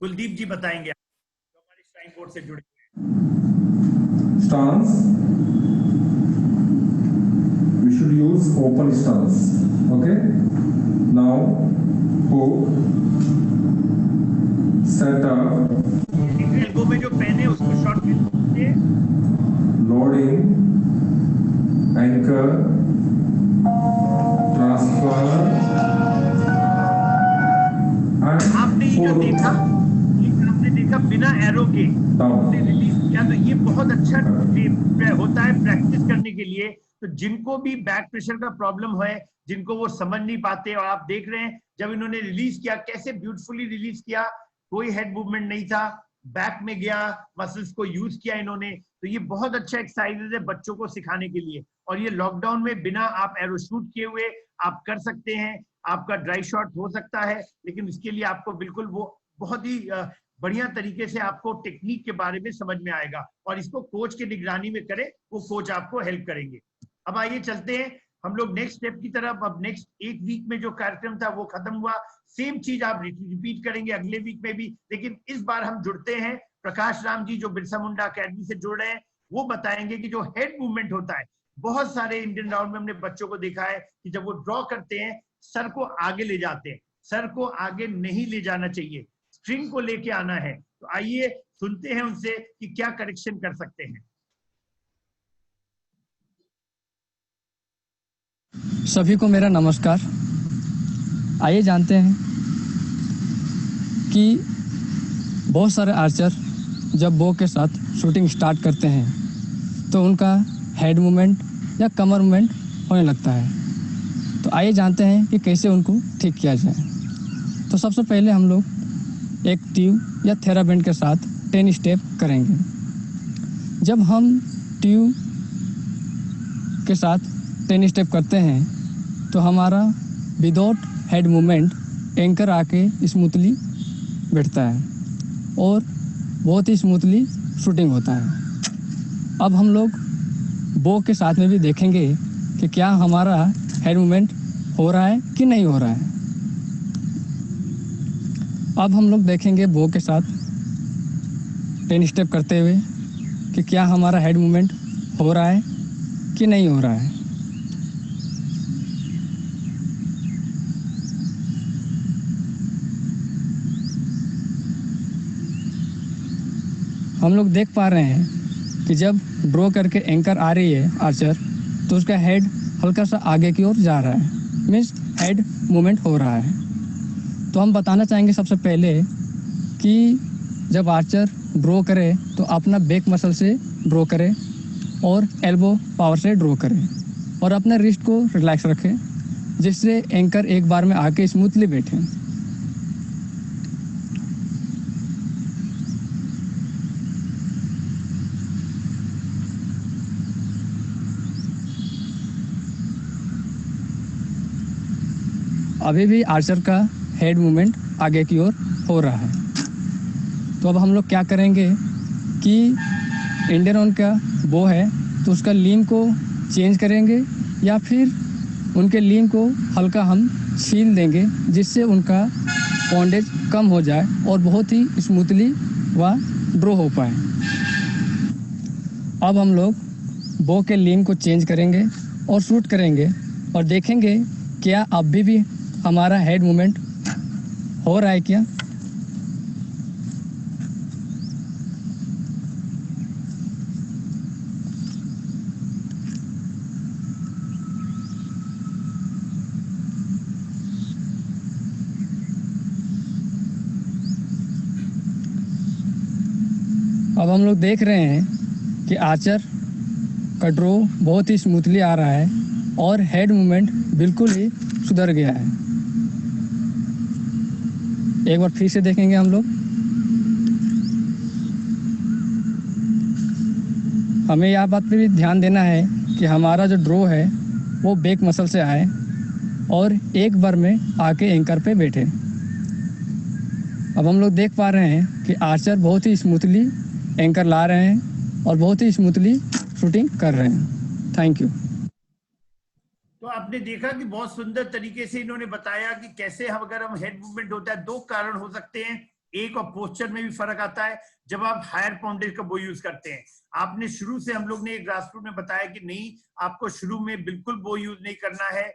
कुलदीप जी बताएंगे जो हमारे श्राइन बोर्ड से जुड़े stance. We should use open stance. Okay. Now hook, set up. Elbow में जो पहने उसको शॉट में loading, anchor, transfer and आपने ये जो pull देखा, आपने देखा बिना एरो के down. रिलीज किया, तो ये बहुत अच्छा होता है प्रैक्टिस करने के लिए। तो जिनको भी बैक प्रेशर का प्रॉब्लम है, जिनको वो समझ नहीं पाते, और आप देख रहे हैं जब इन्होंने रिलीज किया कैसे ब्यूटीफुली रिलीज किया, कोई हेड मूवमेंट नहीं था, बैक में गया, मसल्स को यूज किया इन्होंने। तो ये बहुत अच्छा एक्सरसाइज है बच्चों को सिखाने के लिए, और ये लॉकडाउन में बिना आप एरो शूट किए हुए आप कर सकते हैं। आपका ड्राई शॉट हो सकता है, लेकिन इसके लिए आपको बिल्कुल वो बहुत ही बढ़िया तरीके से आपको टेक्निक के बारे में समझ में आएगा, और इसको कोच के निगरानी में करें, वो कोच आपको हेल्प करेंगे। अब आइए चलते हैं हम लोग नेक्स्ट स्टेप की तरफ। अब नेक्स्ट एक वीक में जो कार्यक्रम था वो खत्म हुआ, सेम चीज आप रिपीट करेंगे अगले वीक में भी, लेकिन इस बार हम जुड़ते हैं प्रकाश राम जी जो बिरसा मुंडा अकेडमी से जुड़ रहे हैं। वो बताएंगे कि जो हेड मूवमेंट होता है, बहुत सारे इंडियन राउंड में हमने बच्चों को देखा है कि जब वो ड्रॉ करते हैं सर को आगे ले जाते हैं, सर को आगे नहीं ले जाना चाहिए, स्ट्रिंग को लेके आना है। तो आइए सुनते हैं उनसे कि क्या करेक्शन कर सकते हैं। सभी को मेरा नमस्कार। आइए जानते हैं कि बहुत सारे आर्चर जब बो के साथ शूटिंग स्टार्ट करते हैं तो उनका हेड मूवमेंट या कमर मूवमेंट होने लगता है। तो आइए जानते हैं कि कैसे उनको ठीक किया जाए। तो सबसे पहले हम लोग एक ट्यूब या थेराबैंड के साथ 10 स्टेप करेंगे। जब हम ट्यूब के साथ 10 स्टेप करते हैं तो हमारा विदाउट हेड मूवमेंट एंकर आके स्मूथली बैठता है और बहुत ही स्मूथली शूटिंग होता है। अब हम लोग बो के साथ में भी देखेंगे कि क्या हमारा हेड मूवमेंट हो रहा है कि नहीं हो रहा है। अब हम लोग देखेंगे बो के साथ 10 स्टेप करते हुए कि क्या हमारा हेड मूवमेंट हो रहा है कि नहीं हो रहा है। हम लोग देख पा रहे हैं कि जब ड्रॉ करके एंकर आ रही है आर्चर तो उसका हेड हल्का सा आगे की ओर जा रहा है, मीन्स हेड मूवमेंट हो रहा है। तो हम बताना चाहेंगे सबसे पहले कि जब आर्चर ड्रॉ करे तो अपना बैक मसल से ड्रॉ करे और एल्बो पावर से ड्रॉ करे और अपने रिस्ट को रिलैक्स रखे, जिससे एंकर एक बार में आके स्मूथली बैठे। अभी भी आर्चर का हेड मूवमेंट आगे की ओर हो रहा है। तो अब हम लोग क्या करेंगे कि इंडियन ऑन का बो है तो उसका लीन को चेंज करेंगे या फिर उनके लीन को हल्का हम छील देंगे, जिससे उनका पॉन्डेज कम हो जाए और बहुत ही स्मूथली वह ड्रॉ हो पाए। अब हम लोग बो के लीन को चेंज करेंगे और शूट करेंगे और देखेंगे क्या अभी भी हमारा हेड मूवमेंट हो रहा है क्या। अब हम लोग देख रहे हैं कि आर्चर का ड्रॉ बहुत ही स्मूथली आ रहा है और हेड मूवमेंट बिल्कुल ही सुधर गया है। एक बार फिर से देखेंगे हम लोग। हमें यह बात पे भी ध्यान देना है कि हमारा जो ड्रॉ है वो बैक मसल से आए और एक बार में आके एंकर पे बैठे। अब हम लोग देख पा रहे हैं कि आर्चर बहुत ही स्मूथली एंकर ला रहे हैं और बहुत ही स्मूथली शूटिंग कर रहे हैं। Thank you. तो आपने देखा कि बहुत सुंदर तरीके से इन्होंने बताया कि कैसे हम अगर हम हेड मूवमेंट होता है, दो कारण हो सकते हैं। एक और पोस्चर में भी फर्क आता है जब आप हायर पाउंडेज का बो यूज करते हैं। आपने शुरू से हम लोग ने ग्रास रूट में बताया कि नहीं, आपको शुरू में बिल्कुल बो यूज नहीं करना है,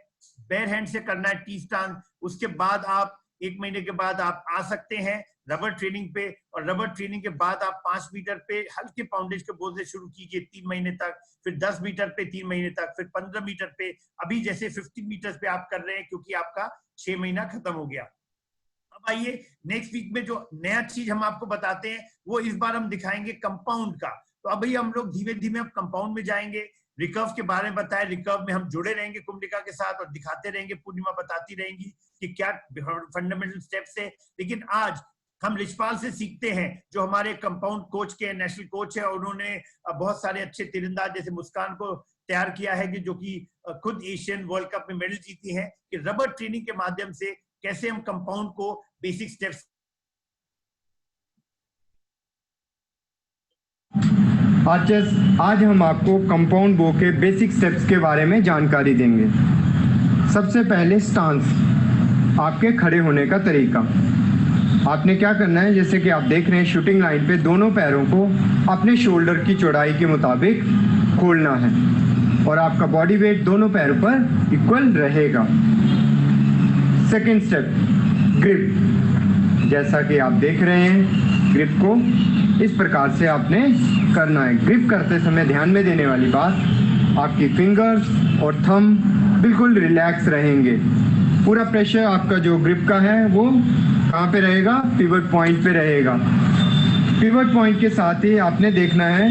बेयर हैंड से करना है टी स्टांस। उसके बाद आप 1 महीने के बाद आप आ सकते हैं रबर ट्रेनिंग पे, और रबर ट्रेनिंग के बाद आप 5 मीटर पे हल्के पाउंडेज के बोझ से शुरू कीजिए 3 महीने तक, फिर 10 मीटर पे 3 महीने तक, फिर 15 मीटर पे, अभी जैसे 50 मीटर पे आप कर रहे हैं क्योंकि आपका 6 महीना खत्म हो गया। अब आइए नेक्स्ट वीक में जो नया चीज हम आपको बताते हैं वो इस बार हम दिखाएंगे कंपाउंड का। तो अभी हम लोग धीमे धीमे अब कंपाउंड में जाएंगे। रिकर्व के बारे में बताएं, रिकर्व में हम जुड़े रहेंगे कुंडलिका के साथ और दिखाते रहेंगे, पूर्णिमा बताती रहेंगी कि क्या फंडामेंटल स्टेप्स है। लेकिन आज हम रिचपाल से सीखते हैं जो हमारे कंपाउंड कोच के नेशनल कोच है, और उन्होंने बहुत सारे अच्छे तीरंदाज जैसे मुस्कान को तैयार किया है कि जो कि खुद एशियन वर्ल्ड कप में मेडल जीती है, कि रबर ट्रेनिंग के माध्यम से कैसे हम कंपाउंड को बेसिक स्टेप्स। आज हम आपको कंपाउंड बो के बेसिक स्टेप्स के बारे में जानकारी देंगे। सबसे पहले स्टांस, आपके खड़े होने का तरीका। आपने क्या करना है, जैसे कि आप देख रहे हैं शूटिंग लाइन पे दोनों पैरों को अपने शोल्डर की चौड़ाई के मुताबिक खोलना है और आपका बॉडी वेट दोनों पैरों पर इक्वल रहेगा। Second step, grip. जैसा कि आप देख रहे हैं, ग्रिप को इस प्रकार से आपने करना है। ग्रिप करते समय ध्यान में देने वाली बात, आपकी फिंगर्स और थंब बिल्कुल रिलैक्स रहेंगे। पूरा प्रेशर आपका जो ग्रिप का है वो कहाँ पे रहेगा, पिवट पॉइंट पे रहेगा। पिवट पॉइंट के साथ ही आपने देखना है,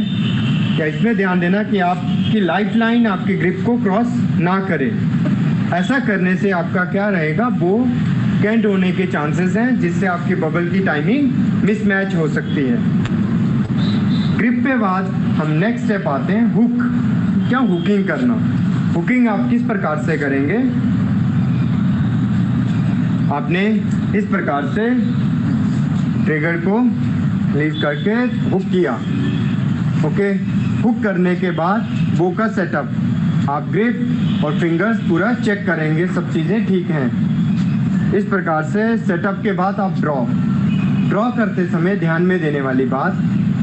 क्या इसमें ध्यान देना कि आपकी लाइफ लाइन आपकी ग्रिप को क्रॉस ना करे। ऐसा करने से आपका क्या रहेगा, वो कैंट होने के चांसेस हैं, जिससे आपकी बबल की टाइमिंग मिसमैच हो सकती है। ग्रिप पे बाद हम नेक्स्ट स्टेप आते हैं, हुक। क्या हुकिंग करना। हुकिंग आप किस प्रकार से करेंगे, आपने इस प्रकार से ट्रिगर को रिलीज करके हुक किया। ओके, हुक करने के बाद बो का सेटअप, आप ग्रिप और फिंगर्स पूरा चेक करेंगे, सब चीज़ें ठीक हैं। इस प्रकार से सेटअप के बाद आप ड्रॉ करते समय ध्यान में देने वाली बात,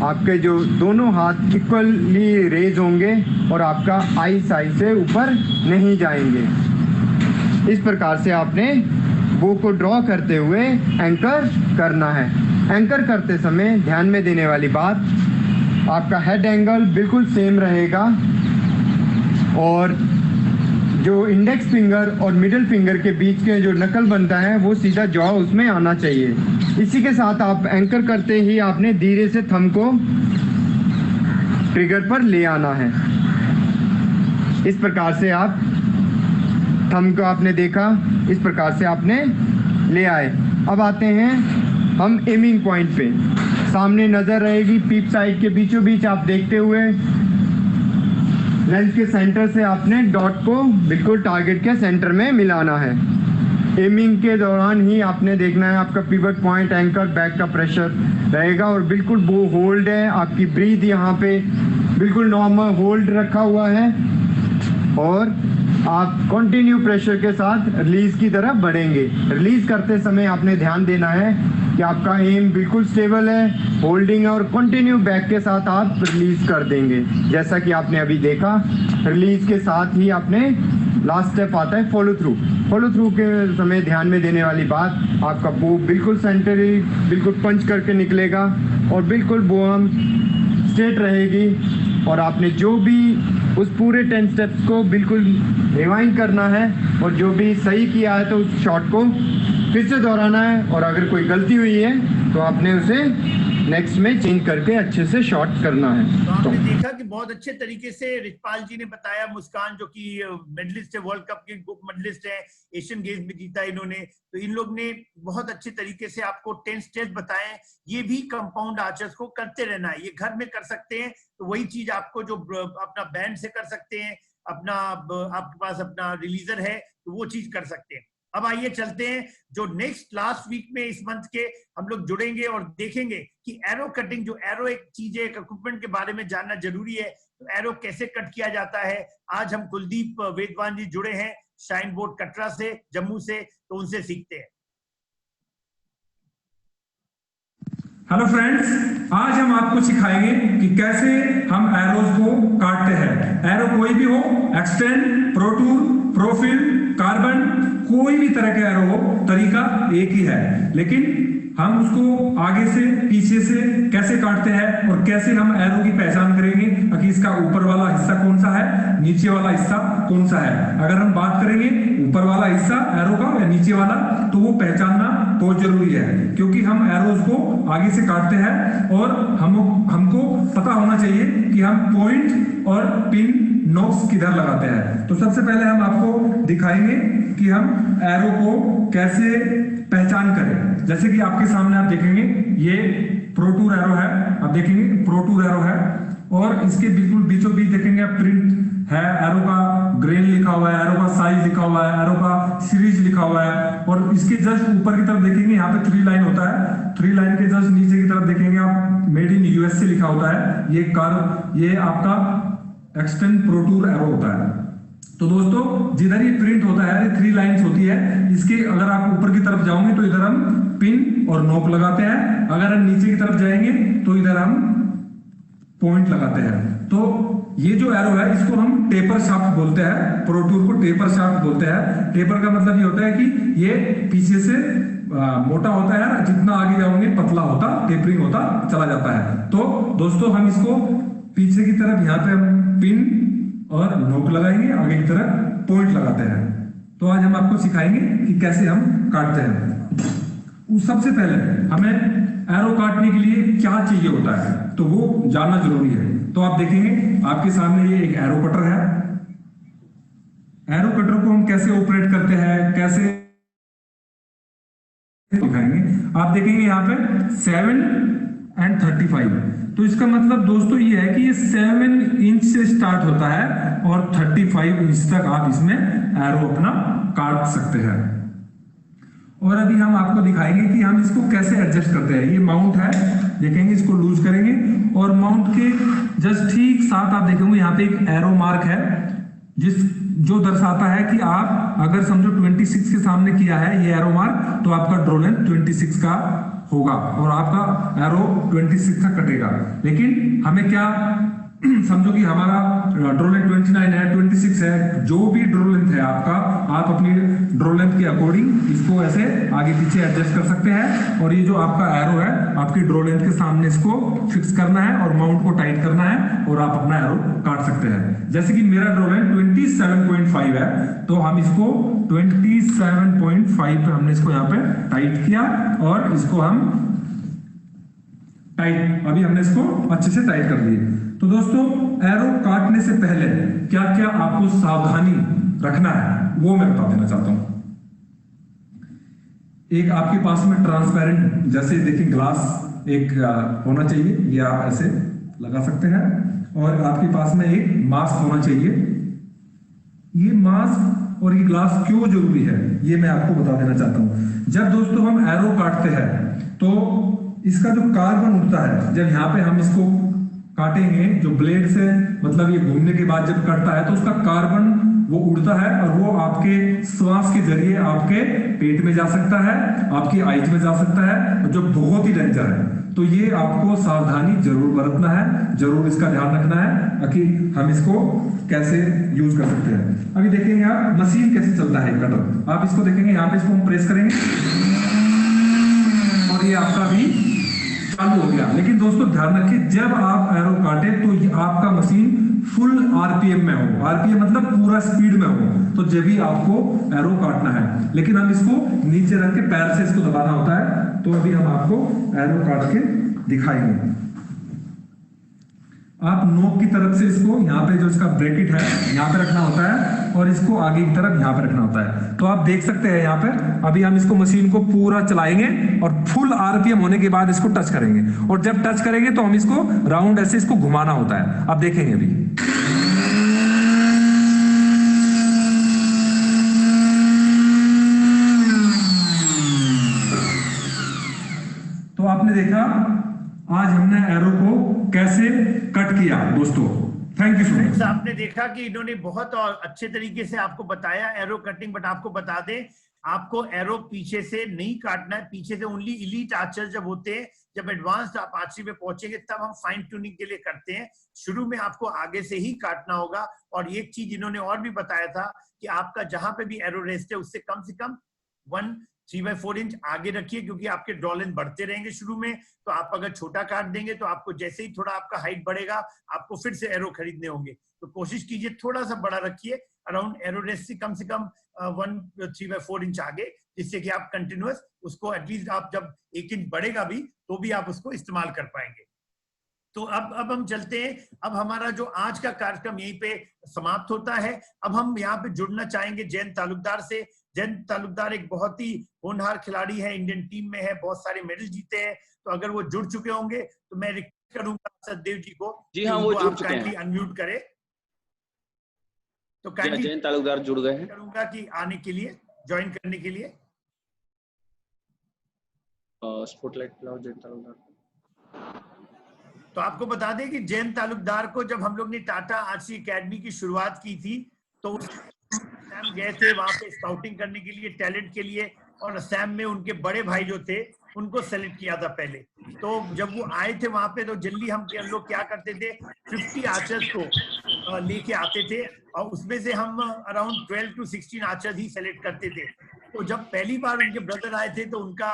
आपके जो दोनों हाथ इक्वली रेज होंगे और आपका आई साइड से ऊपर नहीं जाएंगे। इस प्रकार से आपने बो को ड्रॉ करते हुए एंकर करना है। एंकर करते समय ध्यान में देने वाली बात, आपका हेड एंगल बिल्कुल सेम रहेगा और जो इंडेक्स फिंगर और मिडिल फिंगर के बीच के जो नकल बनता है वो सीधा जॉ उसमें आना चाहिए। इसी के साथ आप एंकर करते ही आपने धीरे से थंब को ट्रिगर पर ले आना है। इस प्रकार से आप थंब को आपने देखा, इस प्रकार से आपने ले आए। अब आते हैं हम एमिंग पॉइंट पे। सामने नजर रहेगी पीप साइड के बीचों बीच आप देखते हुए लेंस के सेंटर से आपने डॉट को बिल्कुल टारगेट के सेंटर में मिलाना है। एमिंग के दौरान ही आपने देखना है आपका पिवट पॉइंट, एंकर, बैक का प्रेशर रहेगा और बिल्कुल वो होल्ड है। आपकी ब्रीथ यहाँ पे बिल्कुल नॉर्मल होल्ड रखा हुआ है और आप कंटिन्यू प्रेशर के साथ रिलीज की तरफ बढ़ेंगे। रिलीज करते समय आपने ध्यान देना है कि आपका एम बिल्कुल स्टेबल है, होल्डिंग है और कंटिन्यू बैक के साथ आप रिलीज कर देंगे। जैसा कि आपने अभी देखा, रिलीज के साथ ही आपने लास्ट स्टेप आता है फॉलो थ्रू। फॉलो थ्रू के समय ध्यान में देने वाली बात, आपका बो बिल्कुल सेंटर ही बिल्कुल पंच करके निकलेगा और बिल्कुल बो हम स्ट्रेट रहेगी और आपने जो भी उस पूरे 10 स्टेप्स को बिल्कुल रिवाइंड करना है और जो भी सही किया है तो उस शॉट को फिर से दोहराना है और अगर कोई गलती हुई है तो आपने उसे नेक्स्ट में चेंज करके अच्छे से शॉट करना है। तो आपने देखा कि बहुत अच्छे तरीके से रिचपाल जी ने बताया, मुस्कान जो कि मेडलिस्ट है, वर्ल्ड कप की मेडलिस्ट है, एशियन गेम्स में जीता इन्होंने, तो इन लोग ने बहुत अच्छे तरीके से आपको 10 स्टेप्स बताए। ये भी कंपाउंड आर्चर्स को करते रहना है, ये घर में कर सकते हैं। तो वही चीज आपको जो अपना बैंड से कर सकते हैं, अपना आपके पास अपना रिलीजर है तो वो चीज कर सकते हैं। अब आइए चलते हैं जो नेक्स्ट लास्ट वीक में इस मंथ के हम लोग जुड़ेंगे और देखेंगे कि एरो कटिंग, जो एरो एक चीज है, एक इक्विपमेंट के बारे में जानना जरूरी है, तो एरो कैसे कट किया जाता है। आज हम कुलदीप वेदवान जी जुड़े हैं शाइन बोर्ड कटरा से, जम्मू से, तो उनसे सीखते हैं। हेलो फ्रेंड्स, आज हम आपको सिखाएंगे कि कैसे हम एरोज को काटते हैं। एरो कोई भी हो, एक्सटेंड, प्रोटूर, प्रोफिल, कार्बन, कोई भी तरह के एरो हो, तरीका एक ही है, लेकिन हम उसको आगे से पीछे से कैसे काटते हैं और कैसे हम एरो की पहचान करेंगे कि इसका ऊपर वाला हिस्सा कौन सा है, नीचे वाला हिस्सा कौन सा है। अगर हम बात करेंगे ऊपर वाला हिस्सा एरो का या नीचे वाला, तो वो पहचानना बहुत जरूरी है, क्योंकि हम एरोज को आगे से काटते हैं और हमको पता होना चाहिए कि हम पॉइंट और पिन नोक्स किधर लगाते हैं। तो सबसे पहले हम आपको दिखाएंगे कि हम एरो को कैसे पहचान करें। जैसे कि आपके सामने आप देखेंगे ये प्रोटूर एरो है, आप देखेंगे प्रोटूर एरो है और इसके बिल्कुल बीचों बीच देखेंगे आप प्रिंट है, एरो का ग्रेन लिखा हुआ है, एरो का साइज लिखा हुआ है, एरो का सीरीज लिखा हुआ है और इसके जस्ट ऊपर की तरफ देखेंगे यहाँ पे 3 लाइन होता है, 3 लाइन के जस्ट नीचे की तरफ देखेंगे आप मेड इन यूएसए लिखा होता है। ये आपका एक्सटेंड प्रोटूर एरो होता है। तो दोस्तों जिधर ये प्रिंट होता है, 3 लाइंस होती है, इसके अगर आप ऊपर की तरफ जाओगे तो इधर हम पिन और नोक लगाते हैं, अगर हम नीचे की तरफ जाएंगे तो इधर हम पॉइंट लगाते हैं। तो ये जो एरो है इसको हम टेपर शाफ्ट बोलते हैं, प्रोटूर को टेपर शाफ्ट बोलते हैं। टेपर का मतलब ये होता है कि ये पीछे से मोटा होता है, जितना आगे जाओगे पतला होता, टेपरिंग होता चला जाता है। तो दोस्तों हम इसको पीछे की तरफ यहाँ पे हम पिन और नोक लगाएंगे, आगे की तरफ पॉइंट लगाते हैं। तो आज हम आपको सिखाएंगे कि कैसे हम काटते हैं। सबसे पहले हमें एरो काटने के लिए क्या चाहिए होता है तो वो जानना जरूरी है। तो आप देखेंगे आपके सामने ये एक एरो कटर है। एरो कटर को हम कैसे ऑपरेट करते हैं, कैसे दिखाएंगे। आप देखेंगे यहाँ पे 7 और 35। तो इसका मतलब दोस्तों ये है कि ये 7 इंच से स्टार्ट होता है और 35 इंच तक आप इसमें एरो अपना काट सकते हैं। और अभी हम आपको दिखाएंगे कि हम इसको कैसे एडजस्ट करते हैं। ये माउंट है, देखेंगे इसको लूज करेंगे और माउंट के जस्ट ठीक साथ आप देखेंगे यहाँ पे एक एरो मार्क है जो दर्शाता है कि आप अगर समझो 26 के सामने किया है ये एरो मार्क, तो आपका ड्रॉ लेंथ 26 का होगा और आपका एरो 26 का कटेगा। लेकिन हमें क्या समझो कि हमारा ड्रॉ लेंथ 29 है, 26 है, जो भी ड्रॉ लेंथ है आपका, आप अपनी ड्रॉ लेंथ के अकॉर्डिंग इसको ऐसे आगे पीछे एडजस्ट कर सकते हैं। और ये जो आपका एरो है आपकी ड्रॉ लेंथ के सामने इसको फिक्स करना है और माउंट को टाइट करना है और आप अपना एरो काट सकते हैं। जैसे कि मेरा ड्रॉ लेंथ 27.5 है, तो हम इसको 27.5 पे हमने इसको यहाँ पे टाइट किया और इसको हम टाइट, अभी हमने इसको अच्छे से टाइट कर दिए। तो दोस्तों एरो काटने से पहले क्या क्या आपको सावधानी रखना है वो मैं बता देना चाहता हूं। एक आपके पास में ट्रांसपेरेंट जैसे देखिए ग्लास एक होना चाहिए, ये आप ऐसे लगा सकते हैं। और आपके पास में एक मास्क होना चाहिए। ये मास्क और ये ग्लास क्यों जरूरी है ये मैं आपको बता देना चाहता हूं। जब दोस्तों हम एरो काटते हैं तो इसका जो कार्बन उठता है, जब यहाँ पे हम इसको काटेंगे, जो ब्लेड से मतलब ये घूमने के बाद जब कटता है तो उसका कार्बन वो उड़ता है और वो आपके श्वास के जरिए आपके पेट में जा सकता है, आपकी आइज में जा सकता है, जो बहुत ही डेंजर है। तो ये आपको सावधानी जरूर बरतना है, जरूर इसका ध्यान रखना है कि हम इसको कैसे यूज कर सकते हैं। अभी देखेंगे आप मशीन कैसे चलता है कटर। आप इसको देखेंगे यहाँ पे, इसको हम प्रेस करेंगे और ये आपका भी चालू हो गया। लेकिन दोस्तों ध्यान रखिए जब आप एरो काटे तो आपका मशीन फुल आरपीएम में हो, आरपीएम मतलब पूरा स्पीड में हो, तो जब भी आपको एरो काटना है। लेकिन हम इसको नीचे रख के पैर से इसको दबाना होता है। तो अभी हम आपको एरो काट के दिखाएंगे। आप नोक की तरफ से इसको यहाँ पे जो इसका ब्रैकेट है यहाँ पे रखना होता है और इसको आगे की तरफ यहाँ पे रखना होता है। तो आप देख सकते हैं यहाँ पे अभी हम इसको मशीन को पूरा चलाएंगे और फुल आरपीएम होने के बाद इसको टच करेंगे और जब टच करेंगे तो हम इसको राउंड ऐसे इसको घुमाना होता है। आप देखेंगे अभी तो आपने देखा आज हमने एरो को कैसे कट किया दोस्तों। Thank you so much. आपने देखा कि इन्होंने बहुत और अच्छे तरीके से आपको बताया एरो कटिंग। बट आपको बता दें आपको एरो पीछे से नहीं काटना है। पीछे से ओनली इलीट आर्चर जब होते हैं, जब एडवांस्ड आप आर्चरी में पहुंचेंगे तब हम फाइन ट्यूनिंग के लिए करते हैं। शुरू में आपको आगे से ही काटना होगा। और एक चीज इन्होंने और भी बताया था कि आपका जहां पे भी एरो रेस्ट है उससे कम 1 3/4 इंच आगे रखिए, क्योंकि आपके ड्रॉ लेंथ बढ़ते रहेंगे शुरू में। तो आप अगर छोटा काट देंगे तो आपको जैसे ही थोड़ा आपका हाइट बढ़ेगा आपको फिर से एरो खरीदने होंगे। तो कोशिश कीजिए थोड़ा सा बड़ा रखिए, अराउंड एरो रेस्ट से कम 3/4 इंच आगे, जिससे कि आप कंटिन्यूअस उसको एटलीस्ट आप जब 1 इंच बढ़ेगा भी तो भी आप उसको इस्तेमाल कर पाएंगे। तो अब हम चलते हैं। अब हमारा जो आज का कार्यक्रम यहीं पे समाप्त होता है। अब हम यहाँ पे जुड़ना चाहेंगे जयंत तालुकदार से। जयंत तालुकदार एक बहुत ही होनहार खिलाड़ी है, इंडियन टीम में है, बहुत सारे मेडल जीते हैं। तो अगर वो जुड़ चुके होंगे तो मैं रिक्वेस्ट करूंगा सचदेव जी को, जी हाँ, वो जुड़ चुके हैं, अनम्यूट करें। तो जयंत तालुकदार जुड़ गए हैं। करूंगा कि आने के लिए, ज्वाइन करने के लिए स्पॉटलाइट लाओ जयंत तालुकदार। तो आपको बता दें कि जयंत तालुकदार को जब हम लोग ने टाटा आरसी एकेडमी की शुरुआत की थी तो असम गए थे वहां पे स्काउटिंग करने के लिए, टैलेंट के लिए, और असम में उनके बड़े भाई जो थे उनको सेलेक्ट किया था पहले। तो जब वो आए थे वहां पे तो जल्दी हम लोग क्या करते थे, 50 आर्चर्स को लेके आते थे और उसमें से हम around 12 to 16 archers he select करते थे। तो जब पहली बार उनके ब्रदर आए थे तो उनका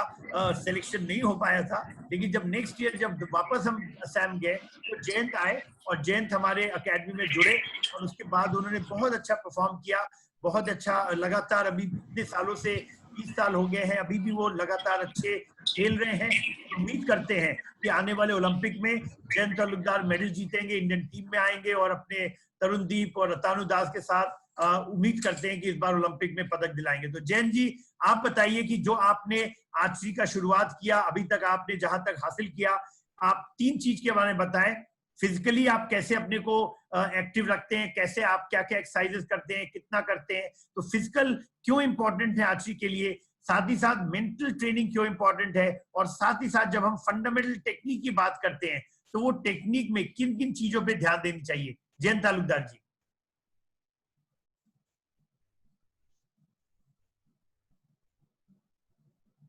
सिलेक्शन नहीं हो पाया था, लेकिन जब नेक्स्ट ईयर जब वापस हम असम गए तो जयंत आए और जयंत हमारे एकेडमी में जुड़े और उसके बाद उन्होंने बहुत अच्छा परफॉर्म किया, बहुत अच्छा लगातार। अभी इतने सालों से 20 साल हो गए हैं, अभी भी वो लगातार अच्छे खेल रहे हैं। उम्मीद करते हैं कि आने वाले ओलंपिक में जयंत तालुकदार मेडल जीतेंगे, इंडियन टीम में आएंगे और अपने तरुणदीप और रतानु दास के साथ उम्मीद करते हैं कि इस बार ओलंपिक में पदक दिलाएंगे। तो जैन जी आप बताइए कि जो आपने आर्चरी का शुरुआत किया, अभी तक आपने जहां तक हासिल किया, आप 3 चीज के बारे में बताएं। फिजिकली आप कैसे अपने को एक्टिव रखते हैं, कैसे आप क्या क्या एक्सरसाइजेस करते हैं, कितना करते हैं, तो फिजिकल क्यों इंपॉर्टेंट है आर्चरी के लिए, साथ ही साथ मेंटल ट्रेनिंग क्यों इंपॉर्टेंट है, और साथ ही साथ जब हम फंडामेंटल टेक्निक की बात करते हैं तो वो टेक्निक में किन किन चीजों पे ध्यान देनी चाहिए। जयंत तालुकदार जी।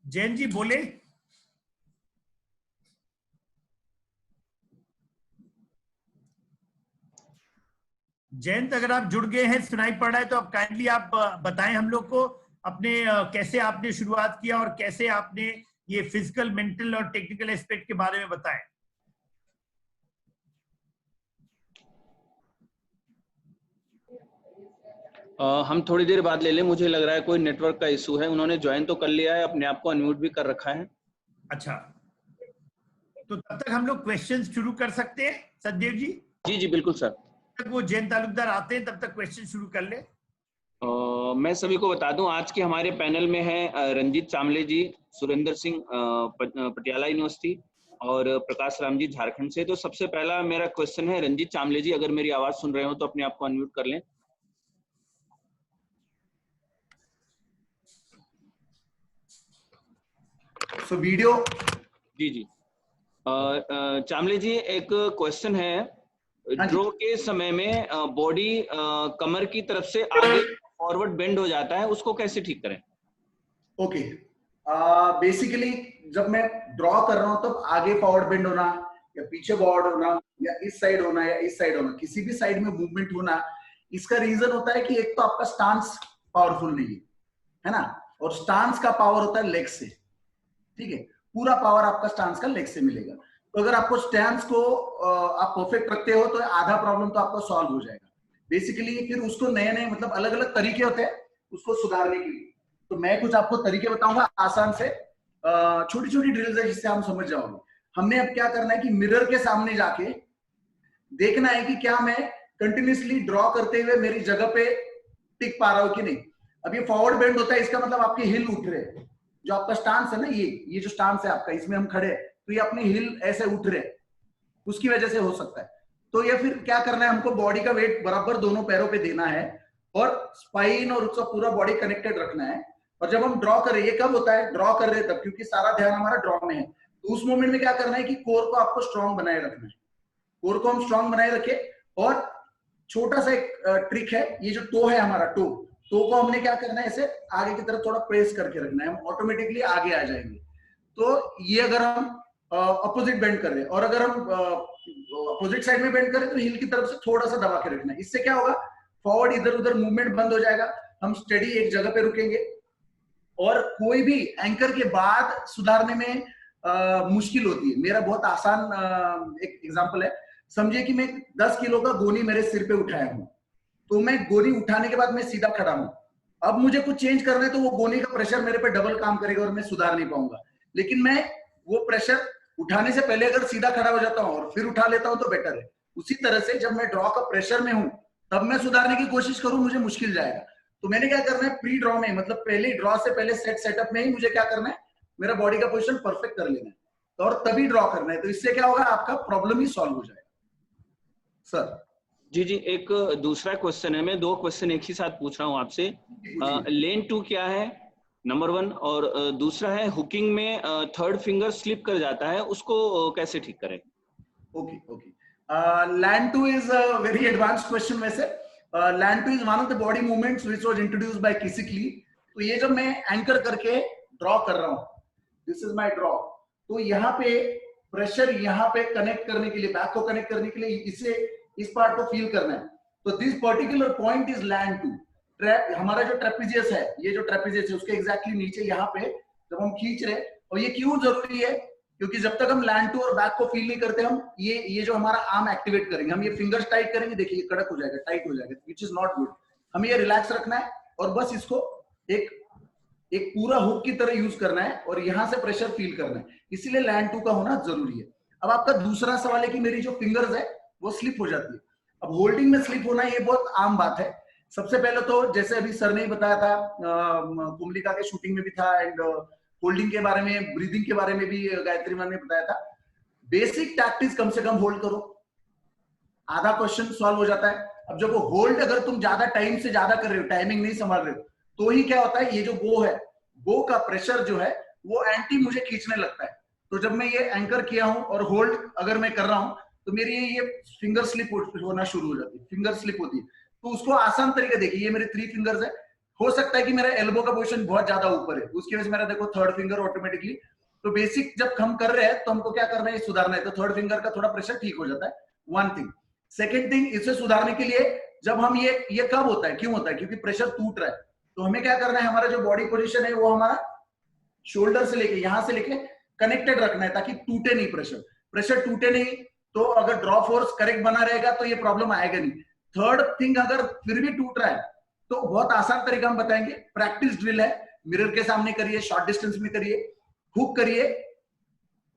जैन जी बोले। जयंत अगर आप जुड़ गए हैं, सुनाई पड़ रहा है तो आप काइंडली आप बताएं हम लोग को अपने कैसे आपने शुरुआत किया और कैसे आपने ये फिजिकल, मेंटल और टेक्निकल एस्पेक्ट के बारे में बताएं। हम थोड़ी देर बाद ले लें, मुझे लग रहा है कोई नेटवर्क का इशू है। उन्होंने ज्वाइन तो कर लिया है, अपने आप को अनम्यूट भी कर रखा है। अच्छा, तो तब तक हम लोग क्वेश्चन शुरू कर सकते हैं सचदेव जी। जी जी बिल्कुल सर। तब वो जयंत तालुकदार आते हैं तब तक क्वेश्चन शुरू कर ले। मैं सभी को बता दूं, आज के हमारे पैनल में है रंजीत चामले जी, सुरेंद्र सिंह पटियाला यूनिवर्सिटी और प्रकाश राम जी झारखंड से। तो सबसे पहला मेरा क्वेश्चन है रंजीत चामले जी, अगर मेरी आवाज सुन रहे हो तो अपने आप को अनम्यूट कर लें। वीडियो जी जी। चामले जी एक क्वेश्चन है, ड्रॉ के समय में बॉडी कमर की तरफ से आगे फॉरवर्ड बेंड हो जाता है, उसको कैसे ठीक करें? ओके, बेसिकली जब मैं ड्रॉ कर रहा हूं तब आगे फॉरवर्ड बेंड होना या पीछे फॉरवर्ड होना या इस साइड होना या इस साइड होना, किसी भी साइड में मूवमेंट होना, इसका रीजन होता है कि एक तो आपका स्टांस पावरफुल नहीं है ना, और स्टांस का पावर होता है लेग से, ठीक है, पूरा पावर आपका स्टांस का लेग से मिलेगा। तो अगर आपको स्टांस को आप परफेक्ट रखते हो तो आधा प्रॉब्लम तो आपका सॉल्व हो जाएगा। बेसिकली फिर उसको नए नए मतलब अलग अलग तरीके होते हैं उसको सुधारने के लिए। तो मैं कुछ आपको तरीके बताऊंगा आसान से, छोटी छोटी ड्रिल्स है जिससे हम समझ जाओगे। हमने अब क्या करना है कि मिरर के सामने जाके देखना है कि क्या मैं कंटिन्यूसली ड्रॉ करते हुए मेरी जगह पे टिक पा रहा हूं कि नहीं। अब ये फॉरवर्ड बेंड होता है, इसका मतलब आपके हिल उठ रहे हैं, जो आपका स्टांस है ना, ये जो स्टांस है आपका, इसमें हम खड़े हैं तो ये अपने हिल ऐसे उठ रहे हैं, उसकी वजह से हो सकता है। तो ये फिर क्या करना है, हमको बॉडी का वेट बराबर दोनों पैरों पे देना है और स्पाइन और उसका पूरा बॉडी कनेक्टेड रखना है। और जब हम ड्रॉ कर रहे हैं, ये कब होता है, ड्रॉ कर रहे हैं तब, क्योंकि सारा ध्यान हमारा ड्रॉ में है। तो उस मोमेंट में क्या करना है कि कोर को आपको स्ट्रॉन्ग बनाए रखना है, कोर को हम स्ट्रॉन्ग बनाए रखे। और छोटा सा एक ट्रिक है, ये जो टो है हमारा, टो को हमने क्या करना है, ऐसे आगे की तरफ थोड़ा प्रेस करके रखना है, हम ऑटोमेटिकली आगे आ जाएंगे। तो ये अगर हम अपोजिट बेंड कर रहे हैं, और अगर हम अपोजिट साइड में बेंड करें तो हिल की तरफ से थोड़ा सा दबा के रखना है। इससे क्या होगा, फॉरवर्ड इधर उधर मूवमेंट बंद हो जाएगा, हम स्टेडी एक जगह पे रुकेंगे, और कोई भी एंकर के बाद सुधारने में मुश्किल होती है। मेरा बहुत आसान एक एग्जांपल है, समझिए कि मैं 10 किलो का गोनी मेरे सिर पे उठाया हूं, तो मैं गोनी उठाने के बाद मैं सीधा खड़ा हूं, अब मुझे कुछ चेंज करना है तो वो गोनी का प्रेशर मेरे पे डबल काम करेगा और मैं सुधार नहीं पाऊंगा। लेकिन मैं वो प्रेशर उठाने से पहले अगर सीधा खड़ा हो जाता हूं और फिर उठा लेता हूं तो बेटर है। उसी तरह से जब मैं ड्रॉ का प्रेशर में हूं तब मैं सुधारने की कोशिश करूं, मुझे मुश्किल जाएगा। तो मैंने क्या करना है, प्री ड्रॉ में, मतलब पहले ड्रॉ से पहले सेटअप में ही मुझे क्या करना है, मेरा बॉडी का पोजीशन परफेक्ट कर लेना है और तभी ड्रॉ करना है। तो इससे क्या होगा, आपका प्रॉब्लम ही सॉल्व हो जाएगा। सर जी जी, एक दूसरा क्वेश्चन है, मैं 2 क्वेश्चन एक ही साथ पूछ रहा हूँ आपसे। लेन 2 क्या है, नंबर 1, और दूसरा है हुकिंग में 3rd फिंगर स्लिप कर जाता है, उसको कैसे ठीक करें? Okay okay, land 2 is a very advanced question. वैसे land 2 is one of the body movements which was introduced by किसिकली। तो ये जब मैं एंकर करके ड्रॉ कर रहा हूँ, दिस इज माय ड्रॉ, तो यहाँ पे प्रेशर यहाँ पे कनेक्ट करने के लिए, बैक को कनेक्ट करने के लिए इसे, इस पार्ट को फील करना है। तो this particular point is land 2। हमारा जो ट्रेपेजियस है, ये जो ट्रेपेजियस है उसके एग्जैक्टली नीचे यहाँ पे जब हम खींच रहे हैं, और ये क्यों जरूरी है, क्योंकि जब तक हम लैंड 2 और बैक को फील नहीं करते, हम ये जो हमारा आर्म एक्टिवेट करेंगे, हम ये फिंगर्स टाइट करेंगे, देखिए ये कड़क हो जाएगा, टाइट हो जाएगा, विच इज नॉट गुड। हमें ये रिलैक्स रखना है और बस इसको एक पूरा हुक की तरह यूज करना है और यहां से प्रेशर फील करना है, इसीलिए लैंड 2 का होना जरूरी है। अब आपका दूसरा सवाल है कि मेरी जो फिंगर्स है वो स्लिप हो जाती है। अब होल्डिंग में स्लिप होना ये बहुत आम बात है। सबसे पहले तो जैसे अभी सर ने ही बताया था, कुमलिका के शूटिंग में भी था, एंड होल्डिंग के बारे में, ब्रीदिंग के बारे में भी गायत्री मैम ने बताया था। बेसिक टैक्टिस कम से कम होल्ड करो, आधा क्वेश्चन सॉल्व हो जाता है। अब जब वो होल्ड अगर तुम ज्यादा टाइम से ज्यादा कर रहे हो, टाइमिंग नहीं संभाल रहे हो, तो ही क्या होता है, ये जो बो है, बो का प्रेशर जो है वो एंटी मुझे खींचने लगता है। तो जब मैं ये एंकर किया हूं और होल्ड अगर मैं कर रहा हूं, तो मेरी ये फिंगर स्लिप होना शुरू हो जाती है, फिंगर स्लिप होती है। तो उसको आसान तरीके देखिए, ये मेरे 3 फिंगर्स है, हो सकता है कि मेरा एल्बो का पोजीशन बहुत ज्यादा ऊपर है, उसकी वजह से मेरा देखो 3rd फिंगर ऑटोमेटिकली। तो बेसिक जब हम कर रहे हैं तो हमको क्या करना है, सुधारना है, तो 3rd फिंगर का थोड़ा प्रेशर ठीक हो जाता है, वन थिंग। सेकेंड थिंग, इसे सुधारने के लिए जब हम ये कब होता है, क्यों होता है, क्योंकि प्रेशर टूट रहा है, तो हमें क्या करना है, हमारा जो बॉडी पोजीशन है वो हमारा शोल्डर से लेके, यहां से लेके कनेक्टेड रखना है, ताकि टूटे नहीं प्रेशर टूटे नहीं। तो अगर ड्रॉ फोर्स करेक्ट बना रहेगा तो ये प्रॉब्लम आएगा नहीं। थर्ड थिंग, अगर फिर भी टूट रहा है तो बहुत आसान तरीका हम बताएंगे, प्रैक्टिस ड्रिल है, मिरर के सामने करिए, शॉर्ट डिस्टेंस में करिए, हुक करिए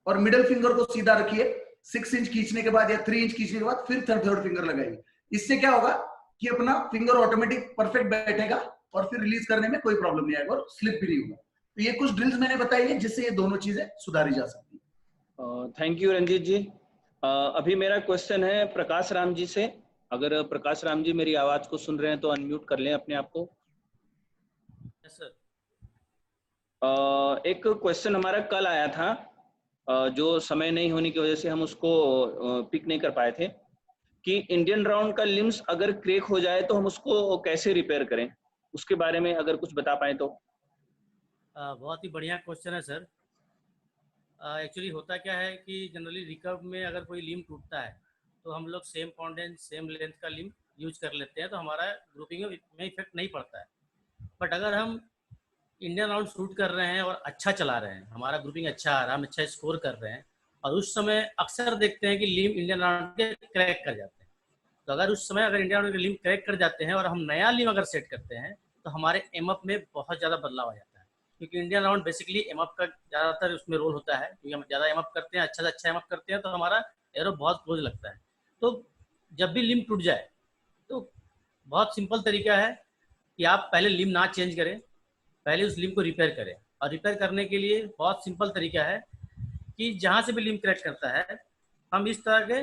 और मिडिल फिंगर को सीधा रखिए, 6 इंच खींचने के बाद या 3 इंच खींचने के बाद फिर थर्ड फिंगर लगाइए। इससे क्या होगा कि अपना फिंगर ऑटोमेटिक परफेक्ट बैठेगा और फिर रिलीज करने में कोई प्रॉब्लम नहीं आएगा और स्लिप भी नहीं होगा। तो ये कुछ ड्रिल्स मैंने बताई है जिससे ये दोनों चीजें सुधारी जा सकती है। थैंक यू रंजीत जी। अभी मेरा क्वेश्चन है प्रकाश राम जी से। अगर प्रकाश राम जी मेरी आवाज को सुन रहे हैं तो अनम्यूट कर लें अपने आप को। Yes sir. एक क्वेश्चन हमारा कल आया था, जो समय नहीं होने की वजह से हम उसको पिक नहीं कर पाए थे, कि इंडियन राउंड का लिम्स अगर क्रेक हो जाए तो हम उसको कैसे रिपेयर करें, उसके बारे में अगर कुछ बता पाए तो। बहुत ही बढ़िया क्वेश्चन है सर। एक्चुअली होता क्या है कि जनरली रिकर्व में अगर कोई लिम्ब टूटता है तो हम लोग सेम कॉन्डेंस सेम लेंथ का लिम्ब यूज कर लेते हैं, तो हमारा ग्रुपिंग में इफेक्ट नहीं पड़ता है। बट अगर हम इंडियन राउंड शूट कर रहे हैं और अच्छा चला रहे हैं, हमारा ग्रुपिंग अच्छा आ रहा है, हम अच्छा स्कोर कर रहे हैं, और उस समय अक्सर देखते हैं कि लिम्ब इंडियन राउंड के क्रैक कर जाते हैं। तो अगर उस समय अगर इंडियन राउंड के लिम्ब क्रैक कर जाते हैं और हम नया लिम्ब अगर सेट करते हैं तो हमारे एमअप में बहुत ज़्यादा बदलाव आ जाता है, क्योंकि इंडियन राउंड बेसिकली एमअप का ज़्यादातर उसमें रोल होता है, क्योंकि हम ज़्यादा एमअप करते हैं, अच्छा से अच्छा एमअप करते हैं, तो हमारा एरो बहुत क्लोज लगता है। तो जब भी लिम्ब टूट जाए तो बहुत सिंपल तरीका है कि आप पहले लिम्ब ना चेंज करें, पहले उस लिम्ब को रिपेयर करें। और रिपेयर करने के लिए बहुत सिंपल तरीका है कि जहाँ से भी लिम्ब क्रैक करता है, हम इस तरह के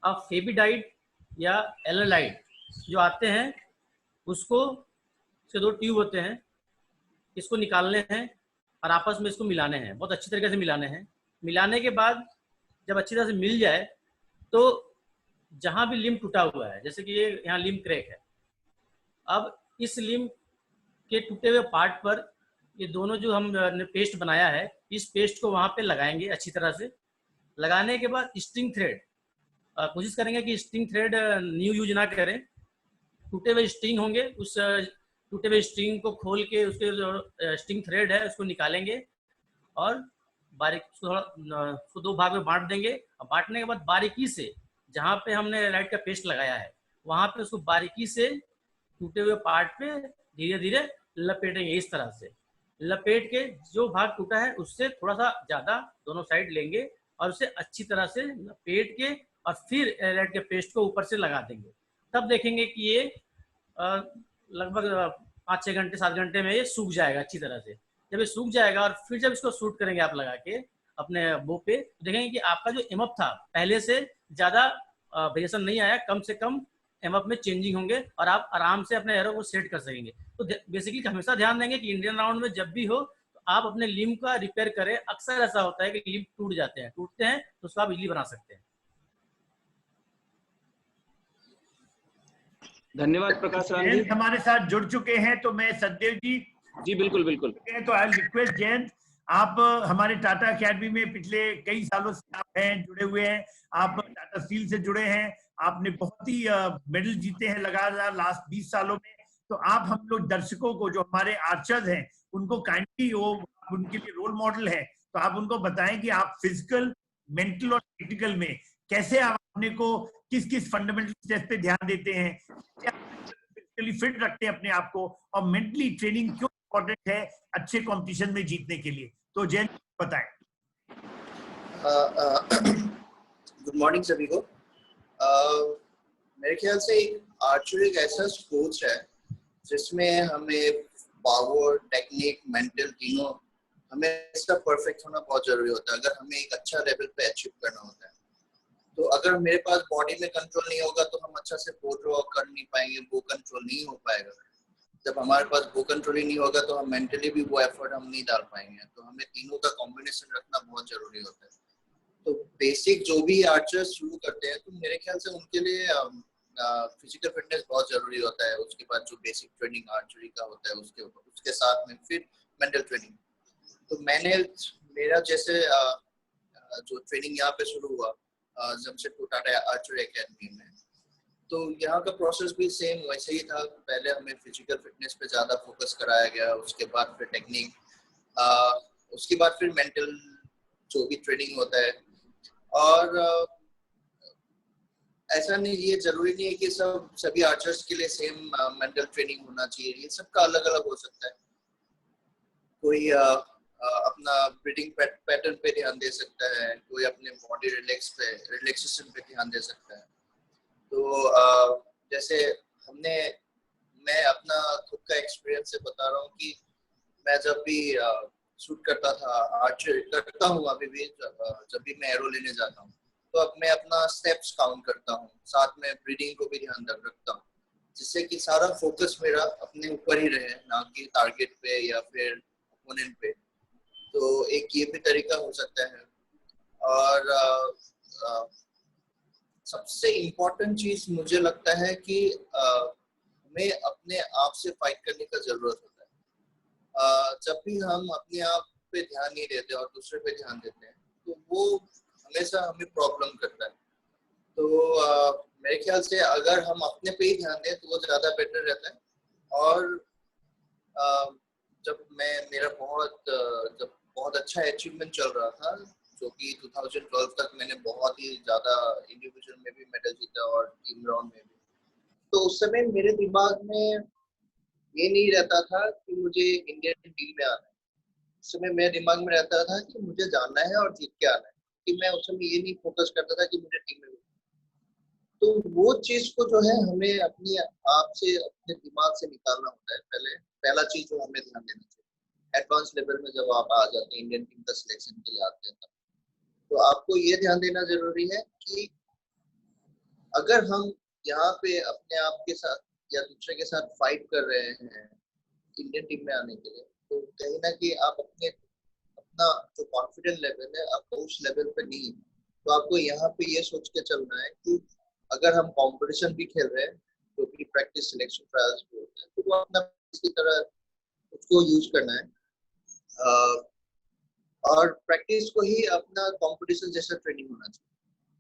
अब फेबिडाइट या एललाइट जो आते हैं, उसको से 2 ट्यूब होते हैं, इसको निकालने हैं और आपस में इसको मिलाने हैं, बहुत अच्छी तरीके से मिलाने हैं। मिलाने के बाद जब अच्छी तरह से मिल जाए तो जहाँ भी लिम्ब टूटा हुआ है, जैसे कि ये यहाँ लिम्ब क्रैक है, अब इस लिम्ब के टूटे हुए पार्ट पर ये दोनों जो हमने पेस्ट बनाया है, इस पेस्ट को वहाँ पे लगाएंगे अच्छी तरह से। लगाने के बाद स्ट्रिंग थ्रेड, कोशिश करेंगे कि स्ट्रिंग थ्रेड न्यू यूज ना करें, टूटे हुए स्ट्रिंग होंगे उस टूटे हुए स्ट्रिंग को खोल के उसके जो स्ट्रिंग थ्रेड है उसको निकालेंगे और बारीक थोड़ा उसको 2 भाग में बांट देंगे। और बांटने के बाद बारीकी से जहाँ पे हमने लाइट का पेस्ट लगाया है वहाँ पे उसको बारीकी से टूटे हुए पार्ट पे धीरे धीरे लपेटेंगे। इस तरह से लपेट के जो भाग टूटा है उससे थोड़ा सा ज़्यादा दोनों साइड लेंगे और उसे अच्छी तरह से लपेट के और फिर लाइट के पेस्ट को ऊपर से लगा देंगे। तब देखेंगे कि ये लगभग 5-6 घंटे 7 घंटे में ये सूख जाएगा अच्छी तरह से। जब ये सूख जाएगा और फिर जब इसको शूट करेंगे आप लगा के अपने बो पे, तो देखेंगे कि आपका जो एमअप था पहले से ज़्यादा वेरिएशन नहीं आया, कम से कम एमअप में चेंजिंग होंगे और आप आराम से अपने एरो को सेट कर सकेंगे। तो बेसिकली हमेशा ध्यान देंगे कि इंडियन राउंड में जब भी हो तो आप अपने लिम्ब का रिपेयर करें। अक्सर ऐसा होता है कि लिम्ब टूट जाते हैं, टूटते हैं तो उसको आप इजीली बना सकते हैं। धन्यवाद प्रकाश राम जी। हमारे साथ जुड़ चुके हैं, तो मैं सचदेव जी बिल्कुल बिल्कुल तो आई रिक्वेस्ट जयंत, आप हमारे टाटा अकेडमी में पिछले कई सालों से आप हैं, जुड़े हुए हैं, आप टाटा स्टील से जुड़े हैं, आपने बहुत ही मेडल जीते हैं लगातार लास्ट 20 सालों में। तो आप हम लोग दर्शकों को, जो हमारे आर्चर्स हैं, उनको काइंडली वो उनके लिए रोल मॉडल है, तो आप उनको बताएं कि आप फिजिकल, मेंटल और टेक्निकल में कैसे आप अपने को किस किस फंडामेंटल स्टेप पे ध्यान देते हैं, फिजिकली फिट रखते हैं अपने आप को, और मेंटली ट्रेनिंग क्यों इम्पोर्टेंट है अच्छे कंपटीशन में जीतने के लिए। तो जैन बताएं। गुड मॉर्निंग सभी को। मेरे ख्याल से आर्चरी एक ऐसा स्पोर्ट्स है जिसमें हमें पावर, टेक्निक, मेंटल तीनों हमें इसका परफेक्ट होना बहुत जरूरी होता है अगर हमें एक अच्छा लेवल पे अचीव करना होता है। तो अगर मेरे पास बॉडी में कंट्रोल नहीं होगा तो हम अच्छा से बो ड्रॉ कर नहीं पाएंगे, वो कंट्रोल नहीं हो पाएगा। जब हमारे पास वो कंट्रोल ही नहीं होगा तो हम मेंटली भी वो एफर्ट हम नहीं डाल पाएंगे। तो हमें तीनों का कॉम्बिनेशन रखना बहुत जरूरी होता है। तो बेसिक जो भी आर्चर्स शुरू करते हैं तो मेरे ख्याल से उनके लिए फिजिकल फिटनेस बहुत जरूरी होता है। उसके बाद जो बेसिक ट्रेनिंग आर्चरी का होता है उसके साथ में फिर मेंटल ट्रेनिंग। तो मैंने मेरा जैसे जो ट्रेनिंग यहाँ पे शुरू हुआ जमशेदपुर टाटा आर्चरी एकेडमी में, तो यहाँ का प्रोसेस भी सेम वैसे ही था। पहले हमें फिजिकल फिटनेस पे ज़्यादा फोकस कराया गया, उसके बाद फिर टेक्निक, उसके बाद फिर मेंटल जो भी ट्रेनिंग होता है। और ऐसा नहीं, ये जरूरी नहीं है कि सभी आर्चर्स के लिए सेम मेंटल ट्रेनिंग होना चाहिए, ये सबका अलग अलग हो सकता है। कोई अपना ब्रीदिंग पैटर्न पे ध्यान दे सकता है, कोई अपने बॉडी रिलैक्सेशन पे ध्यान दे सकता है। तो जैसे मैं अपना खुद का एक्सपीरियंस से बता रहा हूँ कि मैं जब भी शूट करता था, आर्चरी करता हूँ अभी भी, जब भी मैं एरो लेने जाता हूँ तो अब मैं अपना स्टेप्स काउंट करता हूँ, साथ में ब्रीदिंग को भी ध्यान रखता हूँ, जिससे कि सारा फोकस मेरा अपने ऊपर ही रहे, ना कि टारगेट पे या फिर ओपोनेंट पे। तो एक ये भी तरीका हो सकता है। और सबसे इम्पोर्टेंट चीज मुझे लगता है कि हमें अपने आप से फाइट करने का जरूरत होता है। जब भी हम अपने आप पे ध्यान नहीं देते और दूसरे पे ध्यान देते हैं तो वो हमेशा हमें प्रॉब्लम करता है। तो मेरे ख्याल से अगर हम अपने पे ही ध्यान दें तो वो ज्यादा बेटर रहता है। और जब मेरा बहुत अच्छा अचीवमेंट चल रहा था, जो कि 2012 तक मैंने बहुत ही ज्यादा इंडिविजुअल में भी मेडल जीता और टीम राउंड में भी, तो उस समय मेरे दिमाग में ये नहीं रहता था कि मुझे इंडियन टीम में आना है। उस समय मेरे दिमाग में रहता था कि मुझे जाना है और जीत के आना है, कि मैं उस समय ये नहीं फोकस करता था कि मुझे टीम में। तो वो चीज को जो है हमें अपनी आप से, अपने दिमाग से निकालना होता है। पहला चीज जो हमें ध्यान देना चाहिए, एडवांस लेवल में जब आप आ जाते हैं, इंडियन टीम का सिलेक्शन के लिए आते हैं, तो आपको ये ध्यान देना जरूरी है कि अगर हम यहाँ पे अपने आप के साथ या दूसरे के साथ फाइट कर रहे हैं इंडियन टीम में आने के लिए, तो कहीं ना कहीं आप अपना जो कॉन्फिडेंस लेवल है आपको उस लेवल पे नहीं है। तो आपको यहाँ पे ये सोच के चलना है कि अगर हम कंपटीशन भी खेल रहे हैं, जो भी प्रैक्टिस सिलेक्शन ट्रायल्स भी होते हैं, तो वो अपना इसी तरह उसको यूज करना है। और प्रैक्टिस को ही अपना कंपटीशन जैसा ट्रेनिंग होना चाहिए।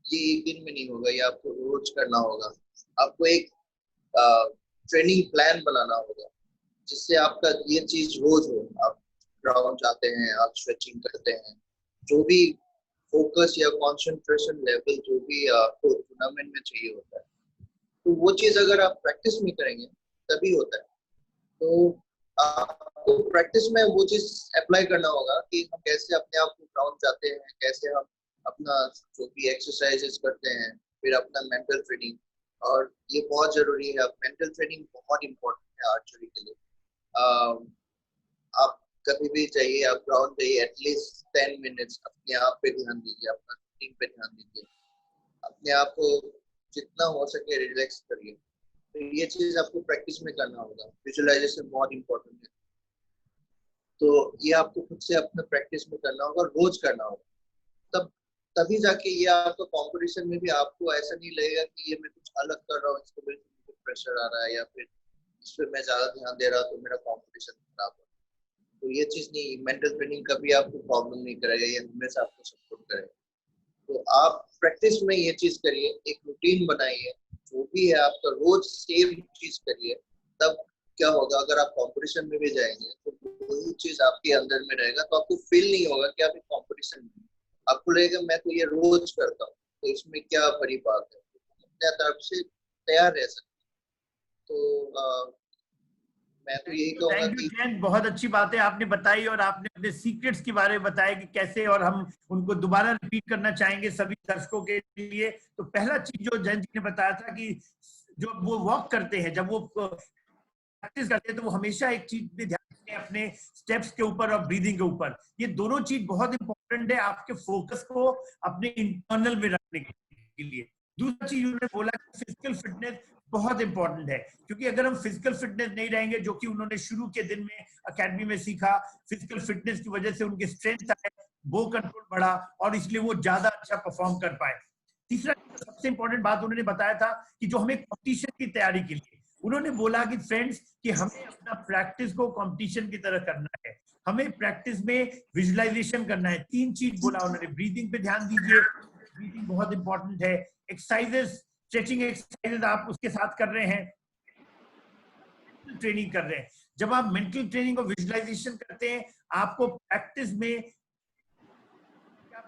ये एक दिन में नहीं होगा, ये आपको रोज करना होगा। आपको एक ट्रेनिंग प्लान बनाना होगा जिससे आपका ये चीज रोज हो, आप ग्राउंड जाते हैं, आप स्ट्रेचिंग करते हैं, जो भी फोकस या कंसंट्रेशन लेवल जो भी आपको टूर्नामेंट में चाहिए होता है, तो वो चीज अगर आप प्रैक्टिस में करेंगे तभी होता है। तो आपको प्रैक्टिस में वो चीज अप्लाई करना होगा कि हम कैसे अपने आप को ग्राउंड जाते हैं, कैसे हम अपना जो भी एक्सरसाइजेस करते हैं, फिर अपना मेंटल ट्रेनिंग, और ये बहुत जरूरी है। मेंटल ट्रेनिंग बहुत इंपॉर्टेंट है आर्चरी के लिए। आप कभी भी चाहिए, आप ग्राउंड जाइए, एटलीस्ट 10 मिनट्स अपने आप पे ध्यान दीजिए, अपना शूटिंग पे ध्यान दीजिए, अपने आप को जितना हो सके रिलैक्स करिए। तो ये चीज आपको प्रैक्टिस में करना होगा। विजुअलाइजेशन बहुत इंपॉर्टेंट है, तो ये आपको खुद से अपने प्रैक्टिस में करना होगा, रोज करना होगा, तभी जाके ये आपका कंपटीशन में भी आपको ऐसा नहीं लगेगा कि ये मैं कुछ अलग कर रहा हूँ, इसको वजह से मुझे प्रेशर आ रहा है, या फिर इस पर मैं ज्यादा ध्यान दे रहा हूँ तो मेरा कंपटीशन खराब हो। तो ये चीज नहीं, मेंटल ट्रेनिंग कभी आपको प्रॉब्लम नहीं करेगा, ये हमेशा आपको सपोर्ट करेगा। तो आप प्रैक्टिस में ये चीज करिए, एक रूटीन बनाइए, जो भी है आपका रोज सेम चीज करिए। तब क्या होगा, अगर आप कंपटीशन में भी जाएंगे तो वही चीज आपके अंदर में रहेगा, तो आपको फील नहीं होगा कि आप एक कंपटीशन में, आपको लगेगा मैं तो ये रोज करता हूँ, तो इसमें क्या बड़ी बात है, अपने तरफ से तैयार रह सकते। तो मैं तो यही कहूंगा कि जयंत, बहुत अच्छी बातें आपने बताई और आपने अपने सीक्रेट्स के बारे में बताया कि कैसे, और हम उनको दोबारा रिपीट करना चाहेंगे सभी दर्शकों के लिए। तो पहला चीज जो जयंत जी ने बताया था कि जो वो वॉक करते हैं, जब वो प्रैक्टिस करते हैं, तो वो हमेशा एक चीज पे ध्यान दें, अपने स्टेप्स के ऊपर और ब्रीदिंग के ऊपर। ये दोनों चीज बहुत इंपॉर्टेंट है आपके फोकस को अपने इंटरनल में रखने के लिए। दूसरा चीज उन्होंने बोला कि फिजिकल फिटनेस बहुत इंपॉर्टेंट है, क्योंकि अगर हम फिजिकल फिटनेस नहीं रहेंगे, जो कि उन्होंने शुरू के दिन में अकेडमी में सीखा, फिजिकल फिटनेस की वजह से उनके स्ट्रेंथ आए, बो कंट्रोल बढ़ा, और इसलिए वो ज्यादा अच्छा परफॉर्म कर पाए। तीसरा सबसे इंपॉर्टेंट बात उन्होंने बताया था कि जो हमें कॉम्पिटिशन की तैयारी के लिए, उन्होंने बोला कि फ्रेंड्स कि हमें अपना प्रैक्टिस को कंपटीशन की तरह करना है, हमें प्रैक्टिस में विजुअलाइजेशन करना है। 3 चीज बोला उन्होंने, ब्रीदिंग पे ध्यान दीजिए, ब्रीदिंग बहुत इंपॉर्टेंट है, एक्सरसाइजेस, स्ट्रेचिंग एक्सरसाइजेस आप उसके साथ कर रहे हैं, ट्रेनिंग कर रहे हैं। जब आप मेंटल ट्रेनिंग और विजुअलाइजेशन करते हैं, आपको प्रैक्टिस में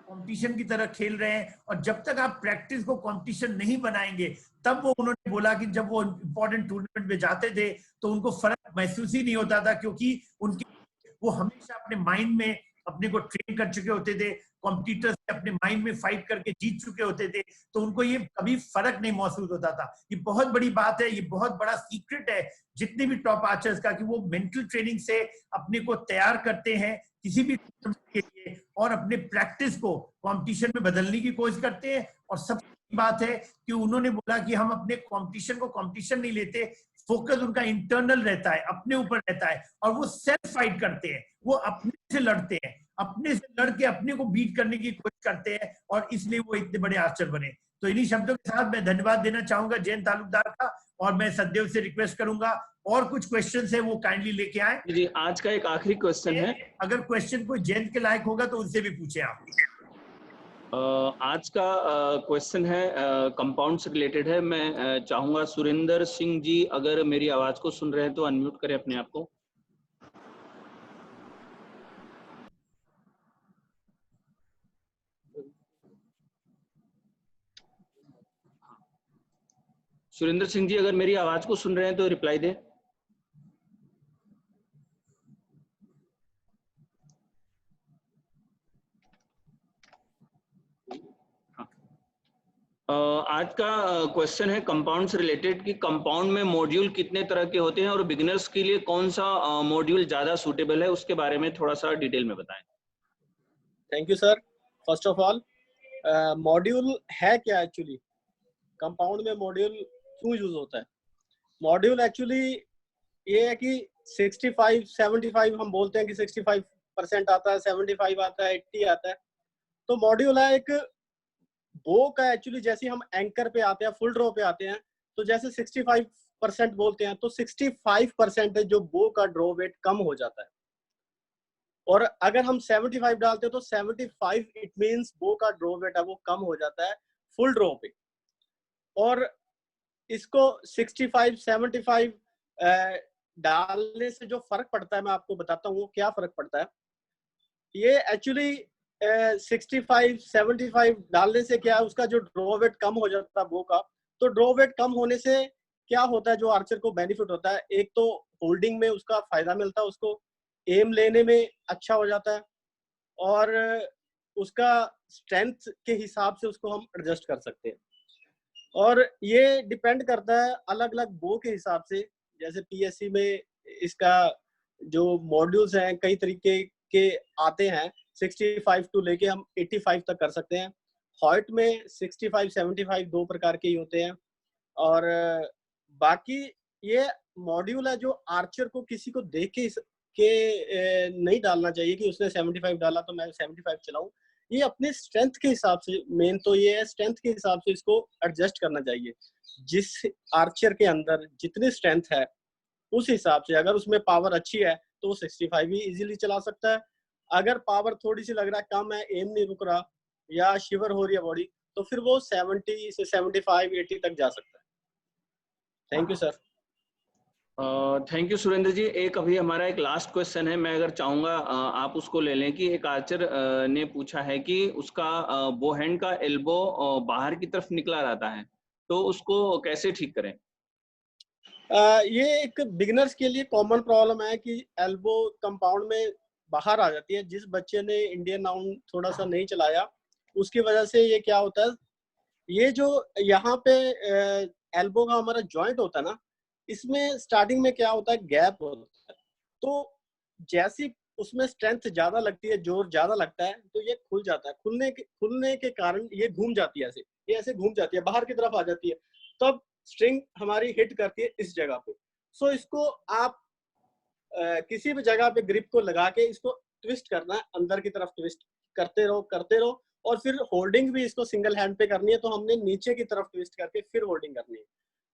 कंपटीशन की तरह खेल रहे हैं, और जब तक आप प्रैक्टिस को कंपटीशन नहीं बनाएंगे, तब वो उन्होंने बोला कि जब वो इंपॉर्टेंट टूर्नामेंट में जाते थे तो उनको फर्क महसूस ही नहीं होता था, क्योंकि उनके वो हमेशा अपने माइंड में अपने को ट्रेन कर चुके होते थे, कॉम्पिटिटर्स से अपने माइंड में फाइट करके जीत चुके होते थे, तो उनको ये कभी फर्क नहीं महसूस होता था। ये बहुत बड़ी बात है, ये बहुत बड़ा सीक्रेट है जितने भी टॉप आर्चर्स का, कि वो मेंटल ट्रेनिंग से अपने को तैयार करते हैं किसी भी टूर्नामेंट के लिए, और अपने प्रैक्टिस को कंपटीशन में बदलने की कोशिश करते हैं। और सबसे बड़ी बात है कि उन्होंने बोला कि हम अपने कंपटीशन को कंपटीशन नहीं लेते, फोकस उनका इंटरनल रहता है, अपने ऊपर रहता है, और वो सेल्फ फाइट करते हैं, वो अपने से लड़ते हैं, अपने से लड़के अपने को बीट करने की कोशिश करते हैं, और इसलिए वो इतने बड़े आर्चर बने। तो इन्हीं शब्दों के साथ मैं धन्यवाद देना चाहूंगा जयंत तालुकदार का, और मैं सदैव से रिक्वेस्ट करूंगा और कुछ क्वेश्चन है वो काइंडली लेके आए। जी, आज का एक आखिरी क्वेश्चन है, अगर क्वेश्चन कोई जयंत के लायक होगा तो उनसे भी पूछे आप। आज का क्वेश्चन है कंपाउंड से रिलेटेड है। मैं चाहूंगा सुरेंद्र सिंह जी, अगर मेरी आवाज को सुन रहे हैं तो अनम्यूट करें अपने आप को। सुरेंद्र सिंह जी, अगर मेरी आवाज को सुन रहे हैं तो रिप्लाई दें। आज का क्वेश्चन है कंपाउंड से रिलेटेड कि कंपाउंड में मॉड्यूल कितने तरह के होते हैं और बिगिनर्स के लिए कौन सा मॉड्यूल ज्यादा सूटेबल है, उसके बारे में थोड़ा सा डिटेल में बताएं। Thank you sir. First of all, module है क्या एक्चुअली, कंपाउंड में मॉड्यूल क्यों यूज होता है? मॉड्यूल एक्चुअली ये है कि 65-75 हम बोलते हैं कि 65% आता है, 75 आता है, 80 आता है। तो मॉड्यूल है एक बो का, एक्चुअली जैसे हम एंकर पे आते हैं, फुल ड्रॉ पे आते हैं, तो जैसे 65% बोलते हैं, तो 65% जो बो का ड्रॉ वेट कम हो जाता है। और अगर हम 75 डालते हैं तो 75 इट मींस बो का ड्रॉ वेट है वो कम हो जाता है फुल ड्रॉ पे। और इसको 65-75 डालने से जो फर्क पड़ता है मैं आपको बताता हूँ क्या फर्क पड़ता है। ये एक्चुअली 65-75 डालने से क्या है, उसका जो ड्रॉ वेट कम हो जाता है बो का। तो ड्रॉ वेट कम होने से क्या होता है, जो आर्चर को बेनिफिट होता है, एक तो होल्डिंग में उसका फायदा मिलता है, उसको एम लेने में अच्छा हो जाता है, और उसका स्ट्रेंथ के हिसाब से उसको हम एडजस्ट कर सकते हैं। और ये डिपेंड करता है अलग अलग बो के हिसाब से। जैसे पीएससी में इसका जो मॉड्यूल्स हैं कई तरीके के आते हैं, 65 टू लेके हम 85 तक कर सकते हैं। हॉट में 65-75 दो प्रकार के ही होते हैं। और बाकी ये मॉड्यूल है जो आर्चर को किसी को देख के नहीं डालना चाहिए कि उसने 75 डाला तो मैं 75 चलाऊं। ये अपने स्ट्रेंथ के हिसाब से, मेन तो ये है स्ट्रेंथ के हिसाब से इसको एडजस्ट करना चाहिए। जिस आर्चर के अंदर जितनी स्ट्रेंथ है उस हिसाब से, अगर उसमें पावर अच्छी है तो वो 65 भी इजीली चला सकता है। अगर पावर थोड़ी सी लग रहा है कम है, एम नहीं रुक रहा या शिवर हो रही है बॉडी, तो फिर वो 70 से 75-80 तक जा सकता है। Thank you sir. Thank you Surendra ji. एक अभी हमारा एक लास्ट क्वेश्चन है, मैं अगर चाहूंगा आप उसको ले लें कि एक आर्चर ने पूछा है कि उसका बो हैंड का एल्बो बाहर की तरफ निकला रहता है, तो उसको कैसे ठीक करें? ये एक बिगिनर्स के लिए कॉमन प्रॉब्लम है कि एल्बो कंपाउंड में बाहर आ जाती है। जिस बच्चे ने इंडियन नाउन थोड़ा सा नहीं चलाया उसकी वजह से ये क्या होता है, ये जो यहाँ पे एल्बो का हमारा जॉइंट होता है ना, इसमें स्टार्टिंग में क्या होता है, गैप होता है। तो जैसी उसमें स्ट्रेंथ ज्यादा लगती है, जोर ज्यादा लगता है, तो ये खुल जाता है। खुलने के कारण ये घूम जाती है, ये ऐसे घूम जाती है, बाहर की तरफ आ जाती है। तब स्ट्रिंग हमारी हिट करती है इस जगह पे। सो इसको आप किसी भी जगह पे ग्रिप को लगा के इसको ट्विस्ट करना है, अंदर की तरफ ट्विस्ट करते रहो और फिर होल्डिंग भी इसको सिंगल हैंड पे करनी है, तो हमने नीचे की तरफ ट्विस्ट करके फिर होल्डिंग करनी है।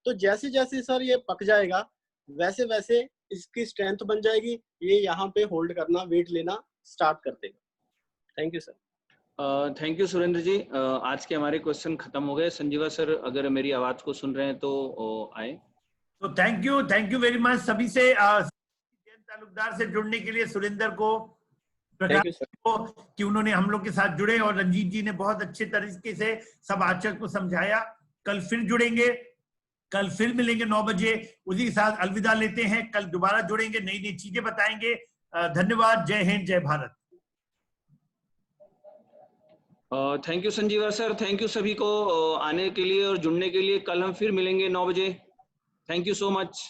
तो जैसे जैसे सर ये पक जाएगा वैसे वैसे इसकी स्ट्रेंथ बन जाएगी, ये यहाँ पे होल्ड करना, वेट लेना स्टार्ट कर देगा। Thank you sir. Thank you Surendra ji. आज के हमारे क्वेश्चन खत्म हो गए। संजीवा सर अगर मेरी आवाज को सुन रहे हैं तो आए। तो थैंक यू वेरी मच सभी से, तालुकदार से जुड़ने के लिए, सुरेंद्र को, प्रकाश को, कि उन्होंने हम लोग के साथ जुड़े, और रंजीत जी ने बहुत अच्छे तरीके से सब आर्चर को समझाया। कल फिर जुड़ेंगे, कल फिर मिलेंगे 9 बजे। उसी के साथ अलविदा लेते हैं, कल दोबारा जुड़ेंगे, नई नई चीजें बताएंगे। धन्यवाद। जय हिंद, जय Bharat. Thank you Sanjeeva sir, thank you सभी को आने के लिए और जुड़ने के लिए। कल हम फिर मिलेंगे 9 बजे। Thank you so much.